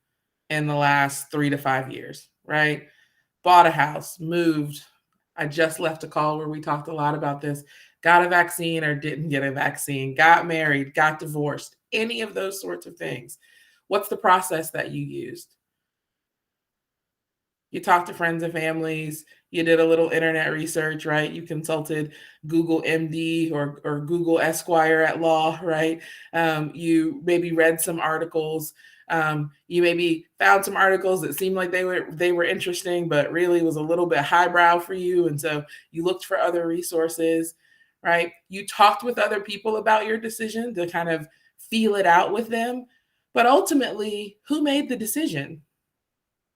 Speaker 5: in the last 3 to 5 years, right? Bought a house, moved. I just left a call where we talked a lot about this. Got a vaccine or didn't get a vaccine, got married, got divorced, any of those sorts of things. What's the process that you used? You talked to friends and families, you did a little internet research, right? You consulted Google MD or Google Esquire at law, right? You maybe read some articles. You maybe found some articles that seemed like they were interesting, but really was a little bit highbrow for you. And so you looked for other resources, right? You talked with other people about your decision to kind of feel it out with them. But ultimately, who made the decision?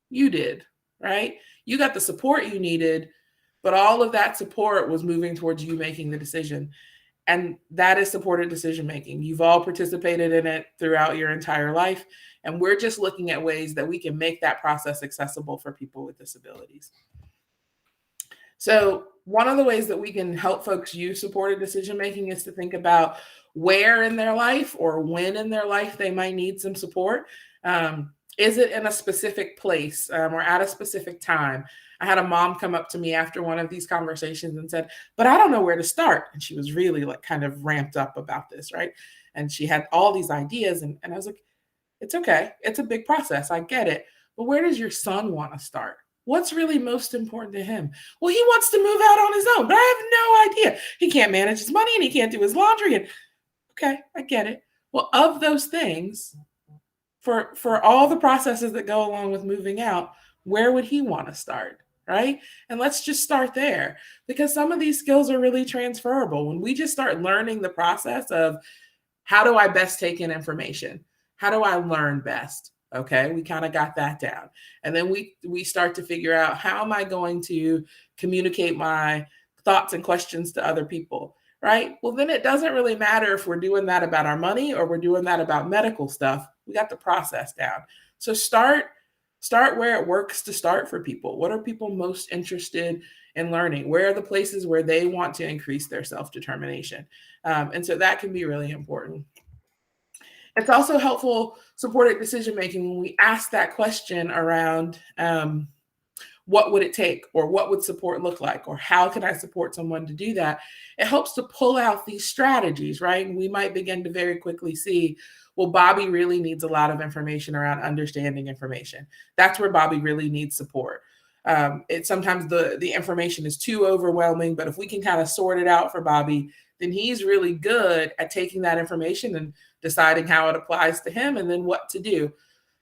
Speaker 5: You did, right? You got the support you needed, but all of that support was moving towards you making the decision. And that is supported decision making. You've all participated in it throughout your entire life. And we're just looking at ways that we can make that process accessible for people with disabilities. So one of the ways that we can help folks use supported decision making is to think about where in their life or when in their life they might need some support. Is it in a specific place or at a specific time? I had a mom come up to me after one of these conversations and said, but I don't know where to start. And she was really like kind of ramped up about this, right? And she had all these ideas. And I was like, it's okay. It's a big process. I get it. But where does your son want to start? What's really most important to him? Well, he wants to move out on his own, but I have no idea. He can't manage his money and he can't do his laundry. And okay, I get it. Well, of those things, for all the processes that go along with moving out, where would he want to start, right? And let's just start there, because some of these skills are really transferable. When we just start learning the process of how do I best take in information? How do I learn best? Okay, we kind of got that down. And then we start to figure out, how am I going to communicate my thoughts and questions to other people, right? Well, then it doesn't really matter if we're doing that about our money or we're doing that about medical stuff. We got the process down. So start where it works to start for people. What are people most interested in learning? Where are the places where they want to increase their self-determination? And so that can be really important. It's also helpful supported decision-making when we ask that question around what would it take, or what would support look like, or how can I support someone to do that? It helps to pull out these strategies, right? And we might begin to very quickly see, well, Bobby really needs a lot of information around understanding information. That's where Bobby really needs support. Sometimes the information is too overwhelming, but if we can kind of sort it out for Bobby, then he's really good at taking that information and deciding how it applies to him and then what to do.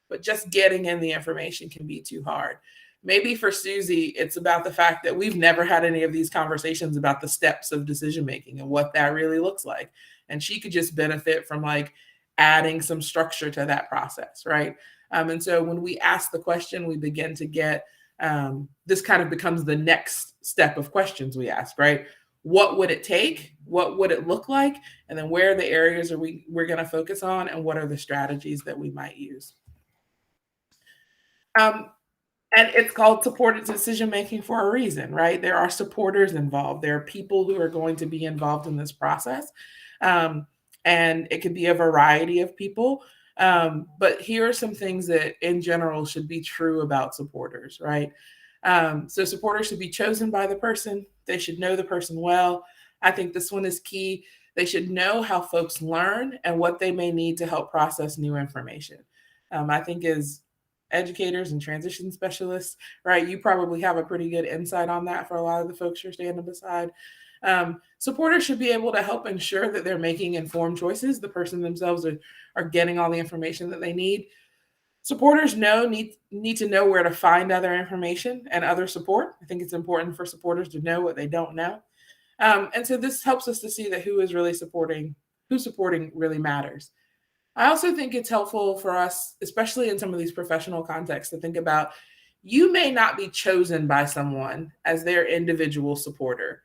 Speaker 5: But just getting in the information can be too hard. Maybe for Susie, it's about the fact that we've never had any of these conversations about the steps of decision making and what that really looks like. And she could just benefit from like adding some structure to that process, right? And so when we ask the question, we begin to get, this kind of becomes the next step of questions we ask, right? What would it take? What would it look like? And then where are the areas we're going to focus on, and what are the strategies that we might use? And it's called supported decision-making for a reason, right? There are supporters involved. There are people who are going to be involved in this process. And it could be a variety of people. But here are some things that in general should be true about supporters, right? So supporters should be chosen by the person. They should know the person well. I think this one is key. They should know how folks learn and what they may need to help process new information. I think as educators and transition specialists, right, you probably have a pretty good insight on that for a lot of the folks you're standing beside. Supporters should be able to help ensure that they're making informed choices. The person themselves are getting all the information that they need. Supporters need to know where to find other information and other support. I think it's important for supporters to know what they don't know. And so this helps us to see that who's supporting really matters. I also think it's helpful for us, especially in some of these professional contexts, to think about, you may not be chosen by someone as their individual supporter,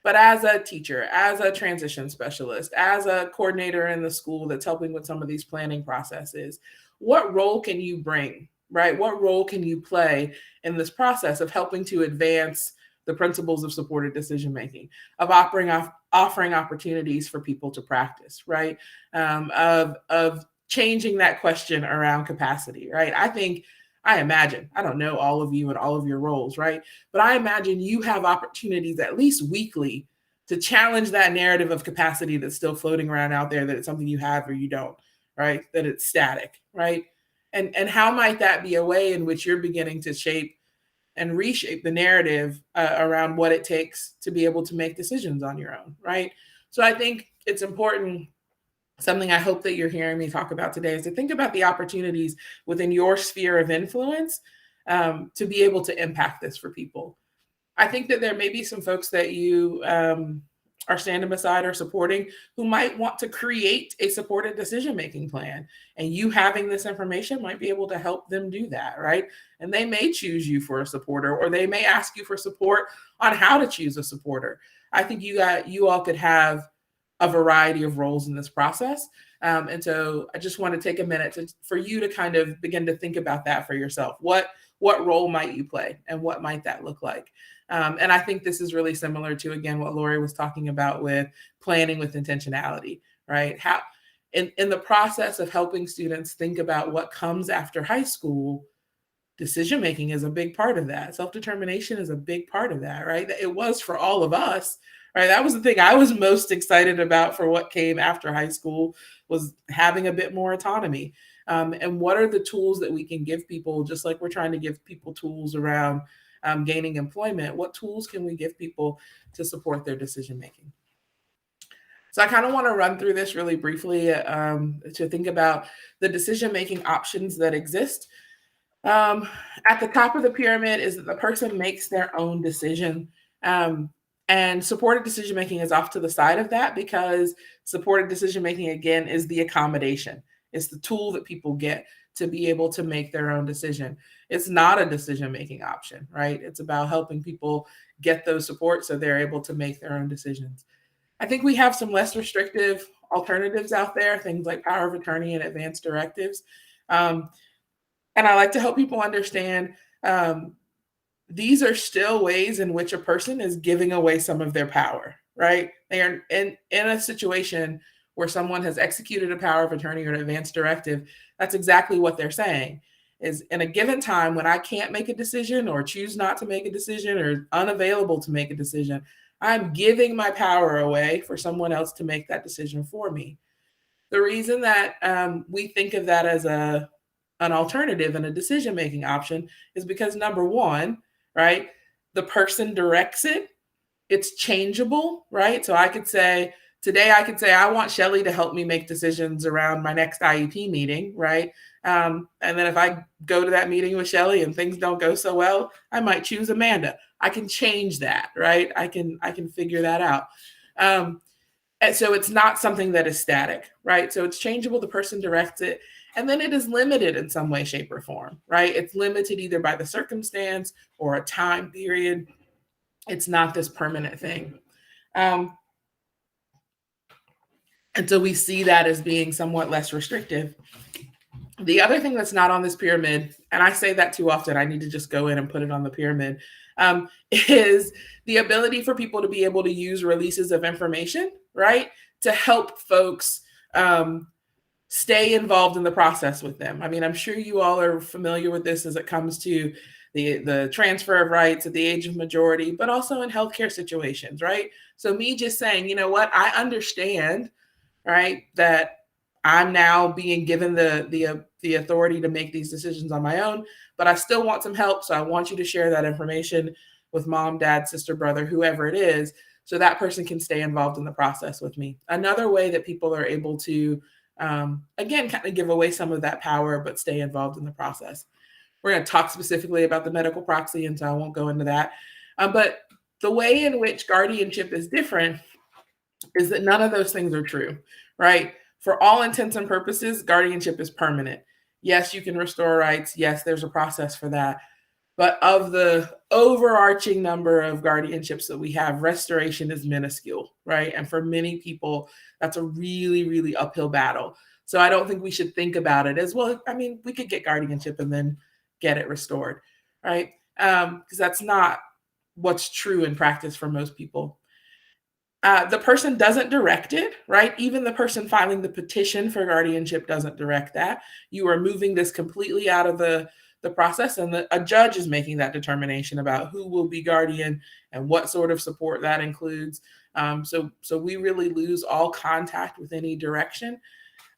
Speaker 5: but as a teacher, as a transition specialist, as a coordinator in the school that's helping with some of these planning processes, what role can you bring, right? What role can you play in this process of helping to advance the principles of supported decision-making, of offering opportunities for people to practice, right? Of changing that question around capacity, right? I imagine, I don't know all of you and all of your roles, right? But I imagine you have opportunities at least weekly to challenge that narrative of capacity that's still floating around out there, that it's something you have or you don't, right? That it's static, right? And how might that be a way in which you're beginning to shape and reshape the narrative around what it takes to be able to make decisions on your own, right? So I think it's important. Something I hope that you're hearing me talk about today is to think about the opportunities within your sphere of influence to be able to impact this for people. I think that there may be some folks that you are standing beside or supporting who might want to create a supported decision-making plan. And you having this information might be able to help them do that, right? And they may choose you for a supporter, or they may ask you for support on how to choose a supporter. I think you all could have a variety of roles in this process. And so I just want to take a minute for you to kind of begin to think about that for yourself. What role might you play, and what might that look like? And I think this is really similar to, again, what Lori was talking about with planning with intentionality, right? How in the process of helping students think about what comes after high school, decision-making is a big part of that. Self-determination is a big part of that, right? It was for all of us, right? That was the thing I was most excited about for what came after high school, was having a bit more autonomy. And what are the tools that we can give people, just like we're trying to give people tools around gaining employment? What tools can we give people to support their decision-making? So I kind of want to run through this really briefly to think about the decision-making options that exist. At the top of the pyramid is that the person makes their own decision. And supported decision-making is off to the side of that, because supported decision-making, again, is the accommodation. It's the tool that people get to be able to make their own decision. It's not a decision-making option, right? It's about helping people get those support so they're able to make their own decisions. I think we have some less restrictive alternatives out there, things like power of attorney and advanced directives. And I like to help people understand these are still ways in which a person is giving away some of their power, right? They are in a situation where someone has executed a power of attorney or an advanced directive. That's exactly what they're saying, is in a given time when I can't make a decision, or choose not to make a decision, or unavailable to make a decision, I'm giving my power away for someone else to make that decision for me. The reason that we think of that as an alternative and a decision-making option is because, number one, right, the person directs it. It's changeable, right? So today I could say, I want Shelly to help me make decisions around my next IEP meeting, right? And then if I go to that meeting with Shelly and things don't go so well, I might choose Amanda. I can change that, right? I can figure that out. And so it's not something that is static, right? So it's changeable. The person directs it. And then it is limited in some way, shape, or form, right? It's limited either by the circumstance or a time period. It's not this permanent thing. And so we see that as being somewhat less restrictive. The other thing that's not on this pyramid, and I say that too often, I need to just go in and put it on the pyramid, is the ability for people to be able to use releases of information, right, to help folks stay involved in the process with them. I mean, I'm sure you all are familiar with this as it comes to the transfer of rights at the age of majority, but also in healthcare situations, right? So me just saying, you know what, I understand, right, that I'm now being given the authority to make these decisions on my own, but I still want some help. So I want you to share that information with mom, dad, sister, brother, whoever it is, so that person can stay involved in the process with me. Another way that people are able to, again, kind of give away some of that power, but stay involved in the process. We're going to talk specifically about the medical proxy, and so I won't go into that. But the way in which guardianship is different is that none of those things are true, right? For all intents and purposes, guardianship is permanent. Yes, you can restore rights. Yes, there's a process for that. But of the overarching number of guardianships that we have, restoration is minuscule, right? And for many people, that's a really, really uphill battle. So I don't think we should think about it as, well, I mean, we could get guardianship and then get it restored, right? Because that's not what's true in practice for most people. The person doesn't direct it, right? Even the person filing the petition for guardianship doesn't direct that. You are moving this completely out of the process, and a judge is making that determination about who will be guardian and what sort of support that includes. So we really lose all contact with any direction.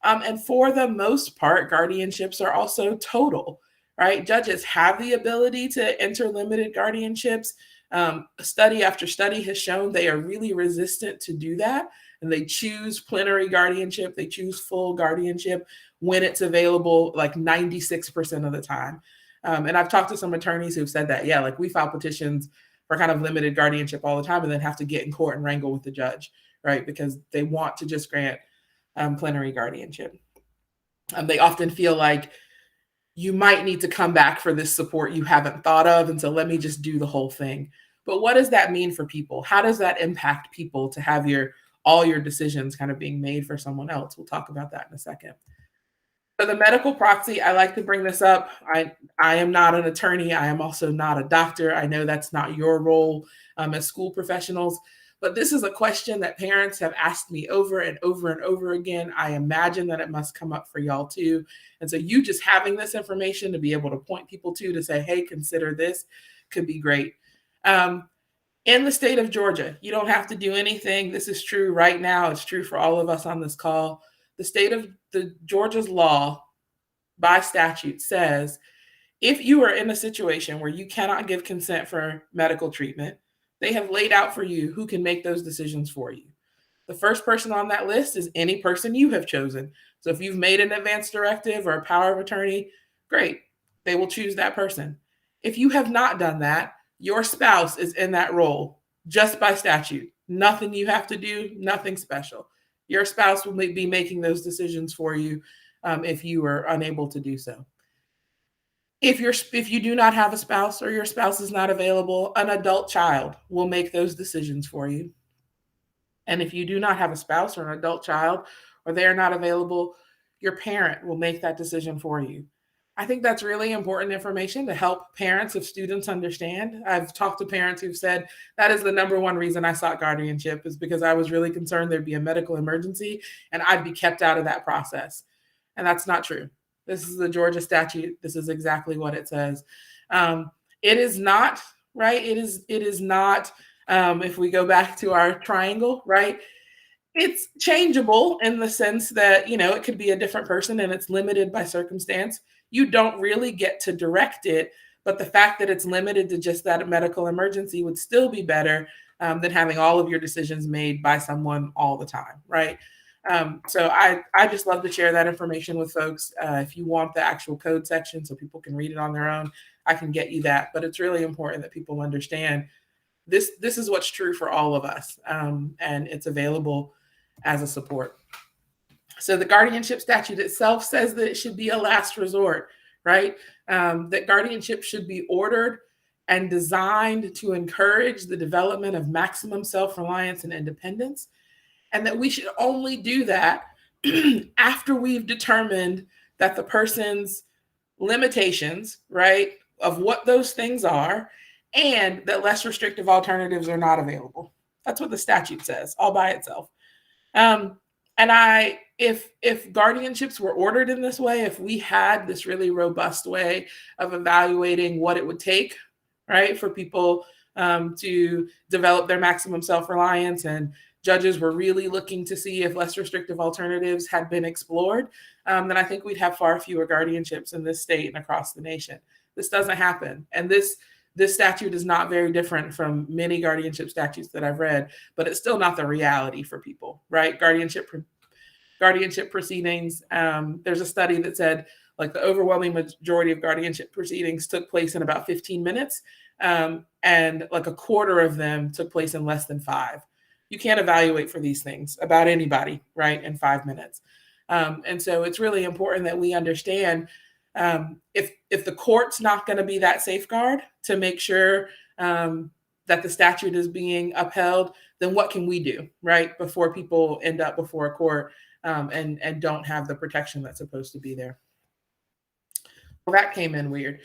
Speaker 5: And for the most part, guardianships are also total, right? Judges have the ability to enter limited guardianships. Study after study has shown they are really resistant to do that. And they choose plenary guardianship, they choose full guardianship when it's available, like 96% of the time. And I've talked to some attorneys who've said that, yeah, like we file petitions for kind of limited guardianship all the time and then have to get in court and wrangle with the judge, right? Because they want to just grant plenary guardianship. They often feel like you might need to come back for this support you haven't thought of, and so let me just do the whole thing. But what does that mean for people? How does that impact people to have all your decisions kind of being made for someone else? We'll talk about that in a second. For the medical proxy, I like to bring this up. I am not an attorney. I am also not a doctor. I know that's not your role as school professionals, but this is a question that parents have asked me over and over and over again. I imagine that it must come up for y'all too. And so you just having this information to be able to point people to say, hey, consider this, could be great. In the state of Georgia, you don't have to do anything. This is true right now. It's true for all of us on this call. Georgia's law by statute says if you are in a situation where you cannot give consent for medical treatment, they have laid out for you who can make those decisions for you. The first person on that list is any person you have chosen. So if you've made an advance directive or a power of attorney, great. They will choose that person. If you have not done that, your spouse is in that role just by statute. Nothing you have to do, nothing special. Your spouse will be making those decisions for you if you are unable to do so. If you do not have a spouse or your spouse is not available, an adult child will make those decisions for you. And if you do not have a spouse or an adult child or they are not available, your parent will make that decision for you. I think that's really important information to help parents of students understand. I've talked to parents who've said that is the number one reason I sought guardianship is because I was really concerned there'd be a medical emergency and I'd be kept out of that process. And that's not true. This is the Georgia statute. This is exactly what it says. It is not, right? It is not, if we go back to our triangle, right? It's changeable in the sense that, it could be a different person and it's limited by circumstance. You don't really get to direct it, but the fact that it's limited to just that medical emergency would still be better than having all of your decisions made by someone all the time, right? So I just love to share that information with folks. If you want the actual code section so people can read it on their own, I can get you that. But it's really important that people understand this is what's true for all of us, and it's available as a support. So the guardianship statute itself says that it should be a last resort, right? That guardianship should be ordered and designed to encourage the development of maximum self-reliance and independence, and that we should only do that after we've determined that the person's limitations, right, of what those things are, and that less restrictive alternatives are not available. That's what the statute says all by itself. And if guardianships were ordered in this way, if we had this really robust way of evaluating what it would take, right, for people to develop their maximum self-reliance, and judges were really looking to see if less restrictive alternatives had been explored, then I think we'd have far fewer guardianships in this state and across the nation. This doesn't happen. And this statute is not very different from many guardianship statutes that I've read, but it's still not the reality for people, right? Guardianship proceedings, there's a study that said like the overwhelming majority of guardianship proceedings took place in about 15 minutes, and like a quarter of them took place in less than 5. You can't evaluate for these things about anybody, right, in 5 minutes. And so it's really important that we understand if the court's not going to be that safeguard to make sure that the statute is being upheld, then what can we do, right, before people end up before a court and don't have the protection that's supposed to be there. Well, that came in weird.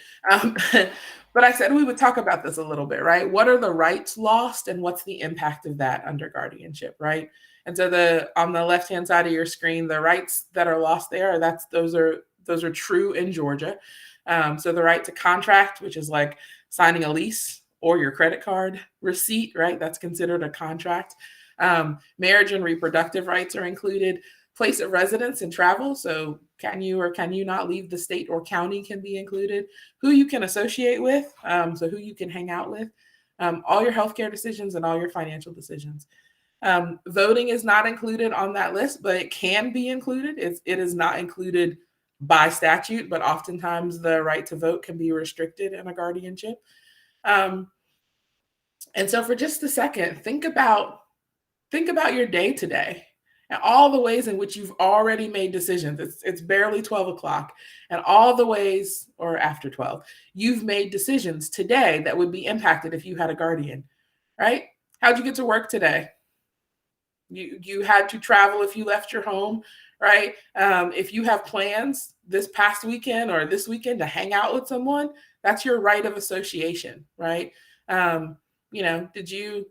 Speaker 5: But I said we would talk about this a little bit, right? What are the rights lost and what's the impact of that under guardianship, right? And so on the left-hand side of your screen, the rights that are lost there, those are true in Georgia. So the right to contract, which is like signing a lease or your credit card receipt, right? That's considered a contract. Marriage and reproductive rights are included. place of residence and travel. So can you or can you not leave the state or county can be included. Who you can associate with, so who you can hang out with, all your healthcare decisions and all your financial decisions. Voting is not included on that list, but it can be included. It is not included by statute, but oftentimes the right to vote can be restricted in a guardianship. And so for just a second, think about your day today and all the ways in which you've already made decisions. It's barely 12 o'clock, and all the ways, or after 12, you've made decisions today that would be impacted if you had a guardian, right? How'd you get to work today? You had to travel if you left your home, right? If you have plans this past weekend or this weekend to hang out with someone, that's your right of association, right? Did you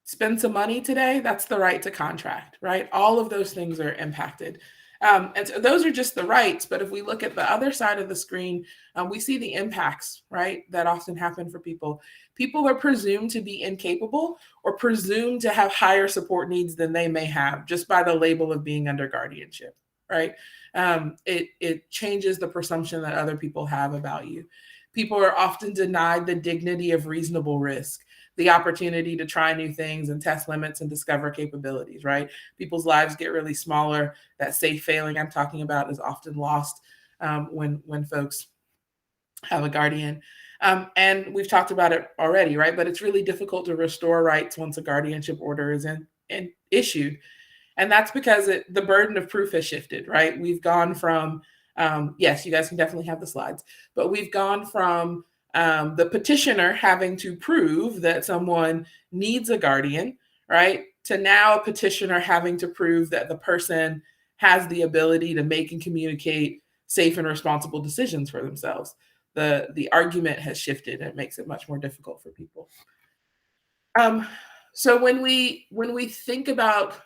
Speaker 5: spend some money today? That's the right to contract, right? All of those things are impacted. And so those are just the rights. But if we look at the other side of the screen, we see the impacts, right, that often happen for people. People are presumed to be incapable or presumed to have higher support needs than they may have just by the label of being under guardianship, right? It changes the presumption that other people have about you. People are often denied the dignity of reasonable risk, the opportunity to try new things and test limits and discover capabilities, right? People's lives get really smaller. That safe failing I'm talking about is often lost when folks have a guardian. And we've talked about it already, right? But it's really difficult to restore rights once a guardianship order is issued. And that's because the burden of proof has shifted, right? We've gone from, yes, you guys can definitely have the slides, but we've gone from the petitioner having to prove that someone needs a guardian, right, to now a petitioner having to prove that the person has the ability to make and communicate safe and responsible decisions for themselves. The argument has shifted, and it makes it much more difficult for people. So when we think about,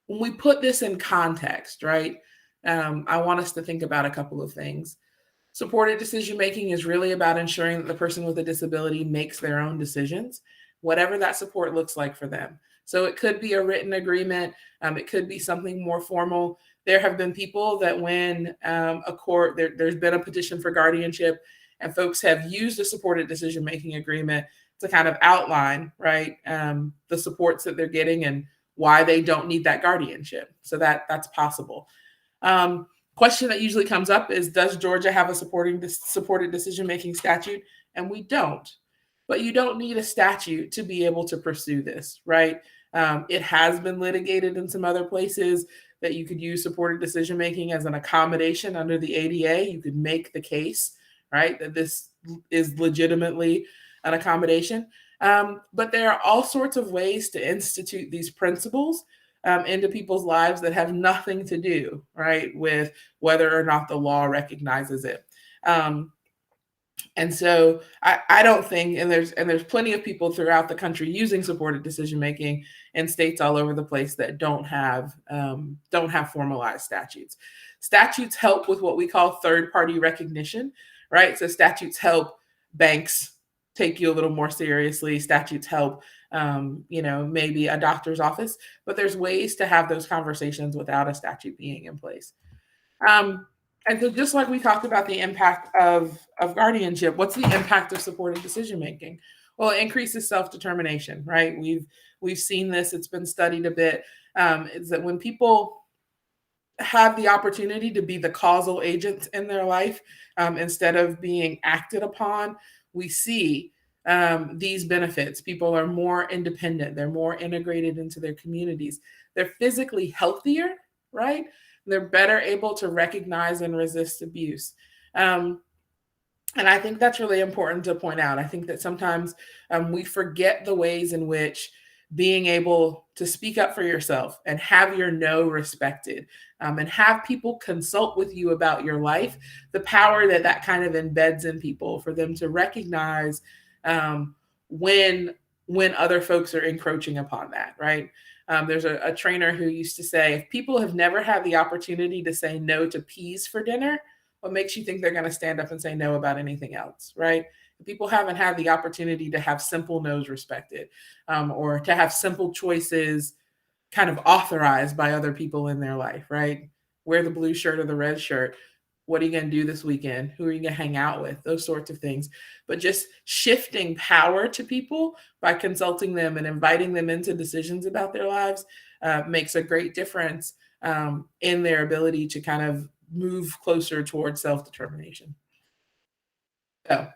Speaker 5: when we put this in context, right, I want us to think about a couple of things. Supported decision-making is really about ensuring that the person with a disability makes their own decisions, whatever that support looks like for them. So it could be a written agreement. It could be something more formal. There have been people that when a court, there's been a petition for guardianship and folks have used a supported decision-making agreement to kind of outline, right, the supports that they're getting and why they don't need that guardianship. So that's possible. Question that usually comes up is, does Georgia have a supported decision-making statute? And we don't. But you don't need a statute to be able to pursue this, right? It has been litigated in some other places that you could use supported decision-making as an accommodation under the ADA. You could make the case, right, that this is legitimately an accommodation. But there are all sorts of ways to institute these principles into people's lives that have nothing to do, right, with whether or not the law recognizes it. And so I don't think, and there's plenty of people throughout the country using supported decision-making in states all over the place that don't have formalized statutes. Statutes help with what we call third-party recognition, right? So statutes help banks take you a little more seriously. Statutes help, maybe a doctor's office, but there's ways to have those conversations without a statute being in place. And so just like we talked about the impact of guardianship, what's the impact of supported decision-making? Well, it increases self-determination, right? We've seen this, it's been studied a bit, is that when people have the opportunity to be the causal agents in their life instead of being acted upon, we see these benefits. People are more independent. They're more integrated into their communities. They're physically healthier, right? They're better able to recognize and resist abuse. And I think that's really important to point out. I think that sometimes we forget the ways in which being able to speak up for yourself and have your no respected and have people consult with you about your life, the power that kind of embeds in people for them to recognize when other folks are encroaching upon that, right? There's a trainer who used to say, if people have never had the opportunity to say no to peas for dinner, what makes you think they're going to stand up and say no about anything else, right? If people haven't had the opportunity to have simple no's respected or to have simple choices kind of authorized by other people in their life, right? Wear the blue shirt or the red shirt. What are you going to do this weekend? Who are you going to hang out with? Those sorts of things. But just shifting power to people by consulting them and inviting them into decisions about their lives makes a great difference in their ability to kind of move closer towards self-determination. So,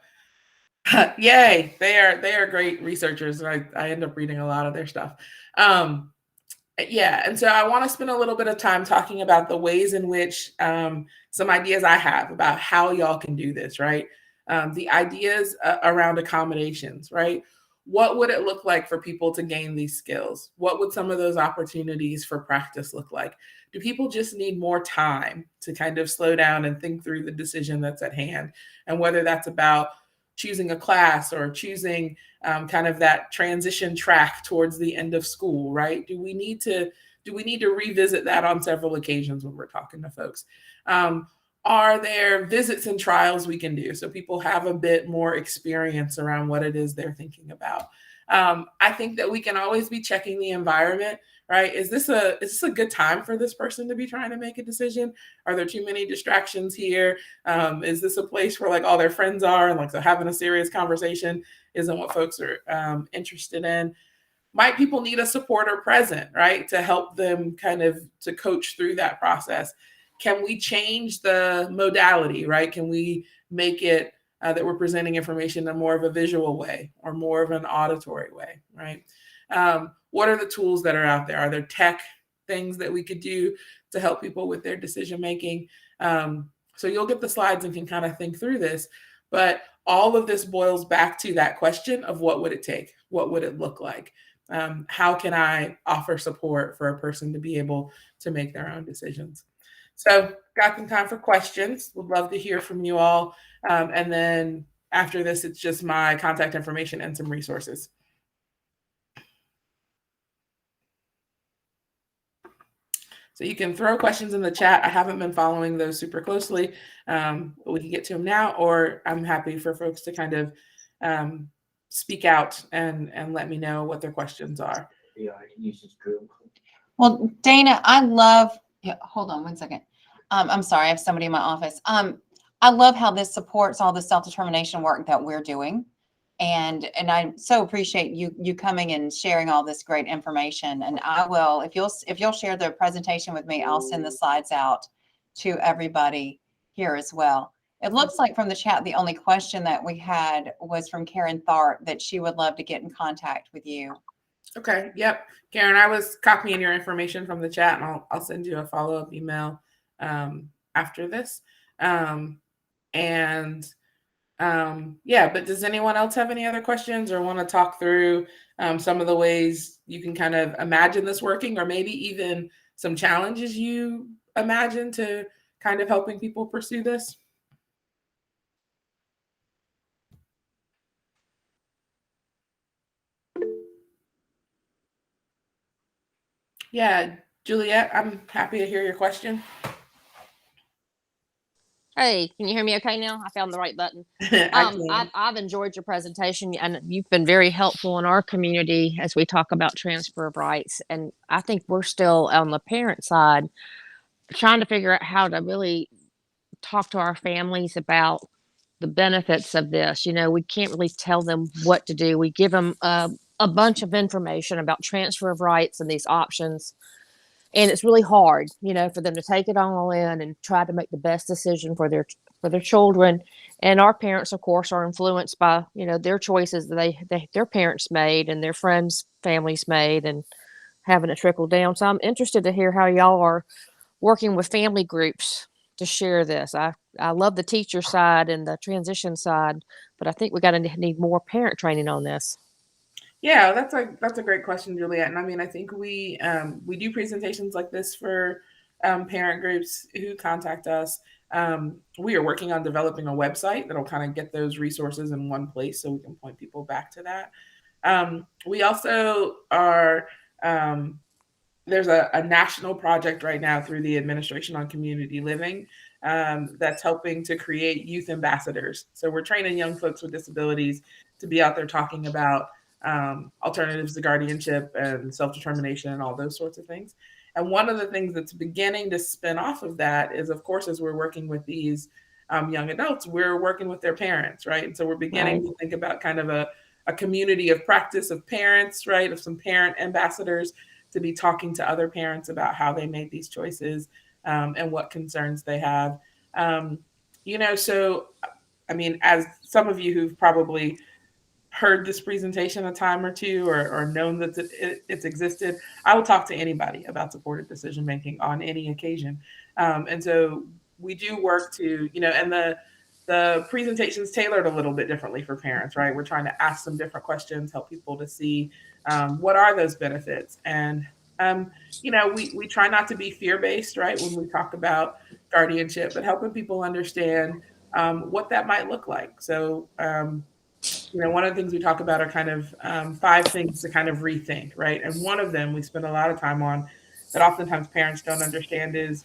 Speaker 5: yay! They are great researchers, and I end up reading a lot of their stuff. Yeah, and so I want to spend a little bit of time talking about the ways in which some ideas I have about how y'all can do this, right? The ideas around accommodations, right? What would it look like for people to gain these skills? What would some of those opportunities for practice look like? Do people just need more time to kind of slow down and think through the decision that's at hand? And whether that's about choosing a class or choosing kind of that transition track towards the end of school, right? Do we need to revisit that on several occasions when we're talking to folks? Are there visits and trials we can do so people have a bit more experience around what it is they're thinking about? I think that we can always be checking the environment, right? Is this a good time for this person to be trying to make a decision? Are there too many distractions here? Is this a place where like all their friends are and like so having a serious conversation isn't what folks are interested in? Might people need a supporter present, right, to help them kind of to coach through that process? Can we change the modality, right? Can we make it that we're presenting information in more of a visual way or more of an auditory way, right? What are the tools that are out there? Are there tech things that we could do to help people with their decision making? So you'll get the slides and can kind of think through this, but all of this boils back to that question of what would it take? What would it look like? How can I offer support for a person to be able to make their own decisions? So got some time for questions. Would love to hear from you all. And then after this, it's just my contact information and some resources. So you can throw questions in the chat. I haven't been following those super closely. We can get to them now, or I'm happy for folks to kind of speak out and let me know what their questions are.
Speaker 6: Yeah, I can use this drill.
Speaker 1: Well, Dana, I love, yeah, hold on one second. I'm sorry, I have somebody in my office. I love how this supports all the self-determination work that we're doing. And I so appreciate you coming and sharing all this great information. And I will, if you'll share the presentation with me, I'll send the slides out to everybody here as well. It looks like from the chat, the only question that we had was from Karen Tharp, that she would love to get in contact with you.
Speaker 5: Okay. Yep. Karen, I was copying your information from the chat, and I'll send you a follow-up email after this. Yeah, but does anyone else have any other questions or want to talk through some of the ways you can kind of imagine this working, or maybe even some challenges you imagine to kind of helping people pursue this? Yeah, Juliet, I'm happy to hear your question.
Speaker 7: Hey, can you hear me okay now? I found the right button.
Speaker 5: I
Speaker 7: I've enjoyed your presentation, and you've been very helpful in our community as we talk about transfer of rights. And I think we're still on the parent side trying to figure out how to really talk to our families about the benefits of this. You know, we can't really tell them what to do. We give them a bunch of information about transfer of rights and these options. And it's really hard, you know, for them to take it all in and try to make the best decision for their children. And our parents, of course, are influenced by, you know, their choices that their parents made and their friends' families made, and having it trickle down. So I'm interested to hear how y'all are working with family groups to share this. I love the teacher side and the transition side, but I think we got to need more parent training on this.
Speaker 5: Yeah, that's a great question, Juliet. And I mean, I think we do presentations like this for parent groups who contact us. We are working on developing a website that'll kind of get those resources in one place so we can point people back to that. We also are, there's a national project right now through the Administration on Community Living that's helping to create youth ambassadors. So we're training young folks with disabilities to be out there talking about alternatives to guardianship and self-determination and all those sorts of things. And one of the things that's beginning to spin off of that is, of course, as we're working with these young adults, we're working with their parents, right? And so we're beginning to think about kind of a community of practice of parents, right? Of some parent ambassadors to be talking to other parents about how they made these choices and what concerns they have. So, I mean, as some of you who've probably heard this presentation a time or two or known that it's existed, I will talk to anybody about supported decision making on any occasion. And so we do work to, and the presentation's tailored a little bit differently for parents, right? We're trying to ask some different questions, help people to see what are those benefits. And, we try not to be fear-based, right, when we talk about guardianship, but helping people understand what that might look like. So, one of the things we talk about are kind of 5 things to kind of rethink, right? And one of them we spend a lot of time on that oftentimes parents don't understand is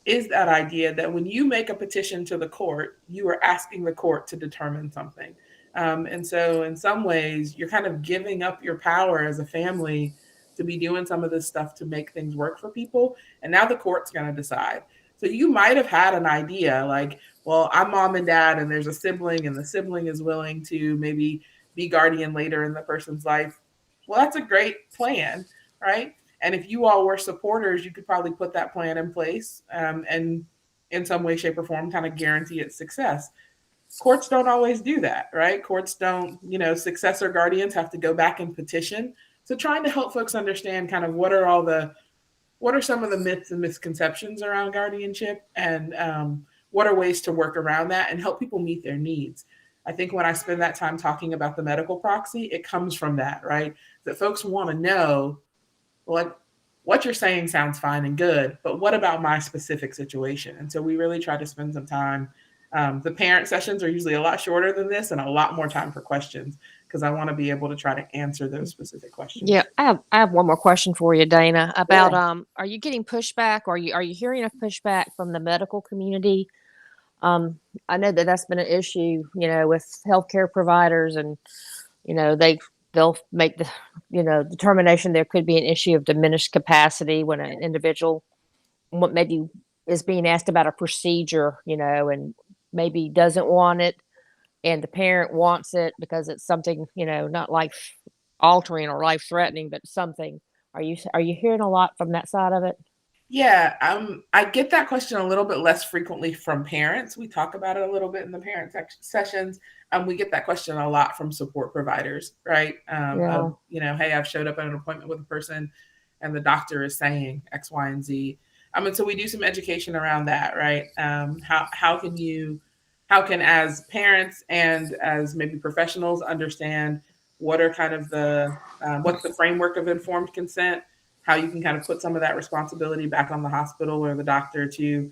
Speaker 5: that idea that when you make a petition to the court, you are asking the court to determine something. And so in some ways, you're kind of giving up your power as a family to be doing some of this stuff to make things work for people. And now the court's going to decide. So you might have had an idea like, well, I'm mom and dad, and there's a sibling, and the sibling is willing to maybe be guardian later in the person's life. Well, that's a great plan, right? And if you all were supporters, you could probably put that plan in place and in some way, shape, or form kind of guarantee its success. Courts don't always do that, right? Courts don't, successor guardians have to go back and petition. So trying to help folks understand kind of what are some of the myths and misconceptions around guardianship and what are ways to work around that and help people meet their needs. I think when I spend that time talking about the medical proxy, it comes from that, right? That folks want to know, what you're saying sounds fine and good, but what about my specific situation? And so we really try to spend some time. The parent sessions are usually a lot shorter than this and a lot more time for questions because I want to be able to try to answer those specific questions.
Speaker 7: Yeah, I have one more question for you, Dana, about are you getting pushback or are you hearing of pushback from the medical community? I know that's been an issue, with healthcare providers and, they'll make the, determination there could be an issue of diminished capacity when an individual maybe is being asked about a procedure, and maybe doesn't want it and the parent wants it because it's something, not life altering or life threatening, but something. Are you hearing a lot from that side of it?
Speaker 5: Yeah, I get that question a little bit less frequently from parents. We talk about it a little bit in the parent sessions. We get that question a lot from support providers, right? Hey, I've showed up at an appointment with a person and the doctor is saying X, Y, and Z. And so we do some education around that, right? How can as parents and as maybe professionals understand what are kind of what's the framework of informed consent, how you can kind of put some of that responsibility back on the hospital or the doctor to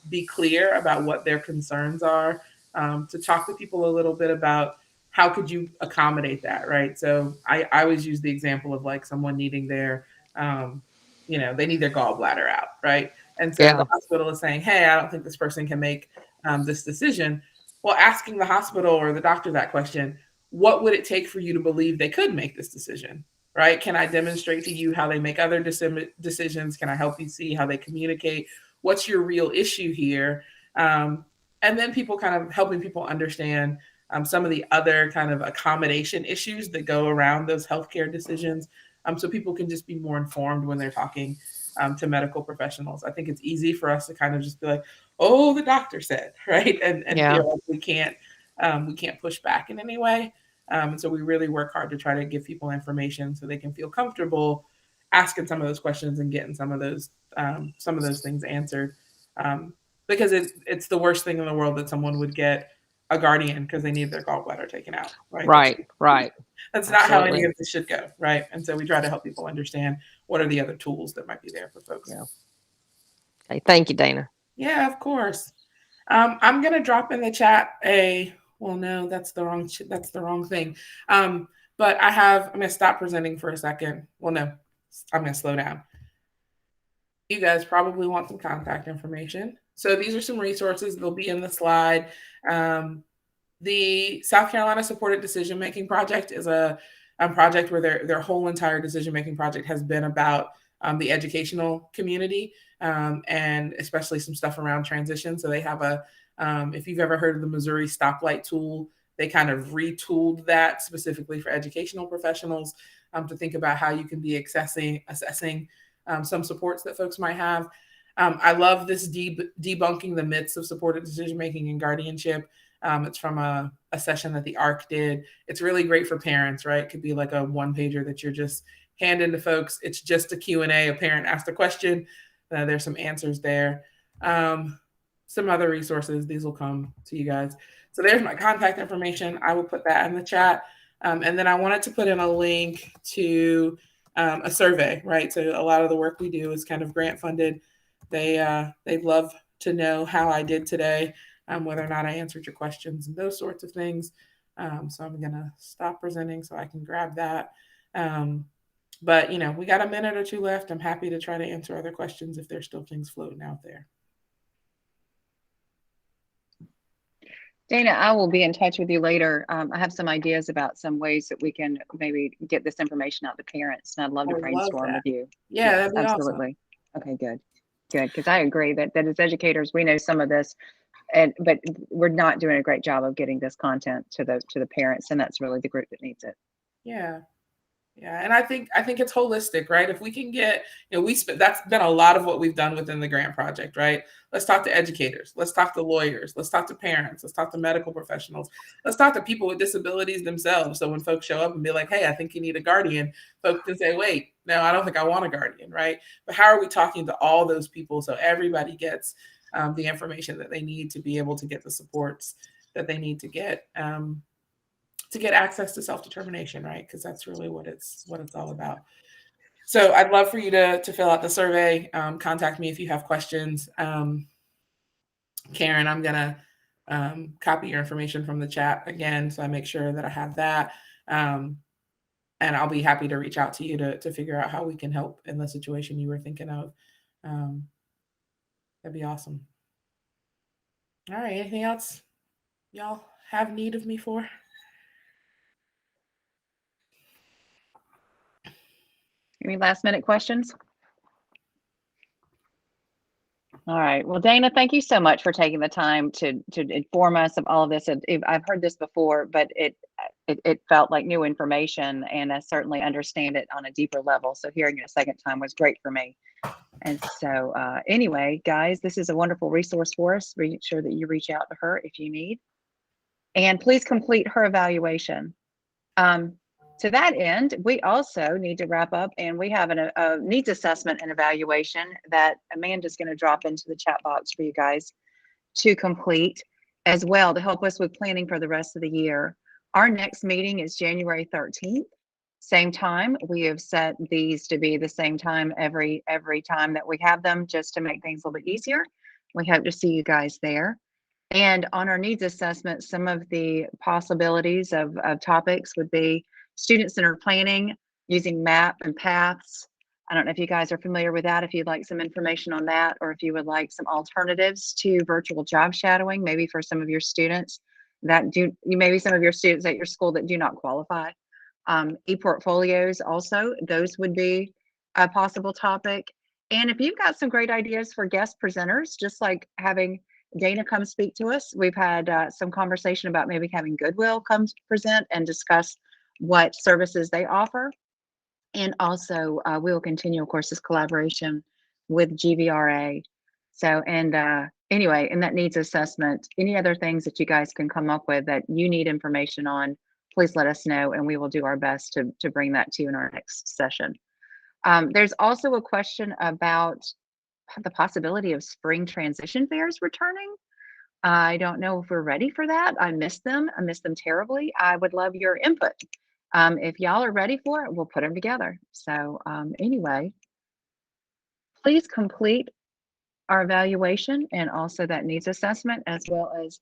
Speaker 5: be clear about what their concerns are, to talk to people a little bit about how could you accommodate that, right? So I always use the example of like someone needing their, they need their gallbladder out, right? And so the hospital is saying, hey, I don't think this person can make this decision. Well, asking the hospital or the doctor that question, what would it take for you to believe they could make this decision? Right? Can I demonstrate to you how they make other decisions? Can I help you see how they communicate? What's your real issue here? And then people kind of helping people understand some of the other kind of accommodation issues that go around those healthcare decisions. So people can just be more informed when they're talking to medical professionals. I think it's easy for us to kind of just be like, oh, the doctor said, right? And feel like we can't push back in any way. And so we really work hard to try to give people information so they can feel comfortable asking some of those questions and getting some of those things answered. Because it's the worst thing in the world that someone would get a guardian because they need their gallbladder taken out. Right.
Speaker 7: Right.
Speaker 5: That's not how any of this should go. Right. And so we try to help people understand what are the other tools that might be there for folks.
Speaker 7: Yeah. Okay, thank you, Dana.
Speaker 5: Yeah, of course. I'm going to drop in the chat well, no, that's the wrong thing. But I'm going to stop presenting for a second. Well, no, I'm going to slow down. You guys probably want some contact information. So these are some resources. They'll be in the slide. The South Carolina Supported Decision Making Project is a project where their whole entire decision-making project has been about the educational community, and especially some stuff around transition. So they have if you've ever heard of the Missouri Stoplight tool, they kind of retooled that specifically for educational professionals, to think about how you can be assessing some supports that folks might have. I love this debunking the myths of supported decision-making and guardianship. It's from a session that the ARC did. It's really great for parents, right? It could be like a one-pager that you're just handing to folks. It's just a Q&A. A parent asked a question. There's some answers there. Some other resources. These will come to you guys. So there's my contact information. I will put that in the chat. And then I wanted to put in a link to a survey, right? So a lot of the work we do is kind of grant funded. They'd love to know how I did today, whether or not I answered your questions and those sorts of things. So I'm gonna stop presenting so I can grab that. But we got a minute or two left. I'm happy to try to answer other questions if there's still things floating out there.
Speaker 1: Dana, I will be in touch with you later. I have some ideas about some ways that we can maybe get this information out to parents, and I'd love to brainstorm with you.
Speaker 5: Yeah,
Speaker 1: Yes,
Speaker 5: that'd be
Speaker 1: absolutely.
Speaker 5: awesome.
Speaker 1: Okay, good. Because I agree that as educators, we know some of this, but we're not doing a great job of getting this content to the parents, and that's really the group that needs it.
Speaker 5: Yeah. And I think it's holistic, right? If we can get, that's been a lot of what we've done within the grant project, right? Let's talk to educators. Let's talk to lawyers. Let's talk to parents. Let's talk to medical professionals. Let's talk to people with disabilities themselves. So when folks show up and be like, hey, I think you need a guardian, folks can say, wait, no, I don't think I want a guardian, right? But how are we talking to all those people so everybody gets the information that they need to be able to get the supports that they need to get access to self-determination, right? Because that's really what it's all about. So I'd love for you to fill out the survey. Contact me if you have questions. Karen, I'm gonna copy your information from the chat again, so I make sure that I have that. And I'll be happy to reach out to you to figure out how we can help in the situation you were thinking of. That'd be awesome. All right, anything else y'all have need of me for?
Speaker 1: Any last minute questions? All right. Well, Dana, thank you so much for taking the time to inform us of all of this. I've heard this before, but it felt like new information, and I certainly understand it on a deeper level. So hearing it a second time was great for me. And so anyway, guys, this is a wonderful resource for us. Make sure that you reach out to her if you need. And please complete her evaluation. To that end, we also need to wrap up, and we have a needs assessment and evaluation that Amanda's going to drop into the chat box for you guys to complete as well, to help us with planning for the rest of the year. Our next meeting is January 13th. Same time. We have set these to be the same time every time that we have them, just to make things a little bit easier. We hope to see you guys there. And on our needs assessment, some of the possibilities of topics would be student-centered planning using MAP and PATHs. I don't know if you guys are familiar with that, if you'd like some information on that, or if you would like some alternatives to virtual job shadowing, maybe for some of your students maybe some of your students at your school that do not qualify. E-portfolios also, those would be a possible topic. And if you've got some great ideas for guest presenters, just like having Dana come speak to us, we've had some conversation about maybe having Goodwill come present and discuss what services they offer. And also we will continue, of course, this collaboration with GVRA. So, and anyway, in that needs assessment, any other things that you guys can come up with that you need information on, please let us know, and we will do our best to bring that to you in our next session. There's also a question about the possibility of spring transition fairs returning. I don't know if we're ready for that. I miss them. I miss them terribly. I would love your input. If y'all are ready for it, we'll put them together. So anyway, please complete our evaluation and also that needs assessment, as well as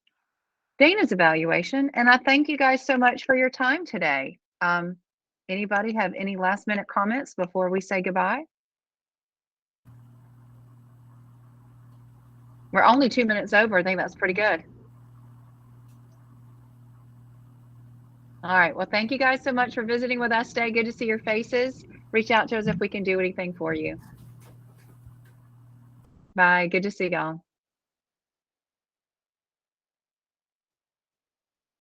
Speaker 1: Dana's evaluation. And I thank you guys so much for your time today. Anybody have any last minute comments before we say goodbye? We're only 2 minutes over. I think that's pretty good. All right. Well, thank you guys so much for visiting with us today. Good to see your faces. Reach out to us if we can do anything for you. Bye. Good to see y'all.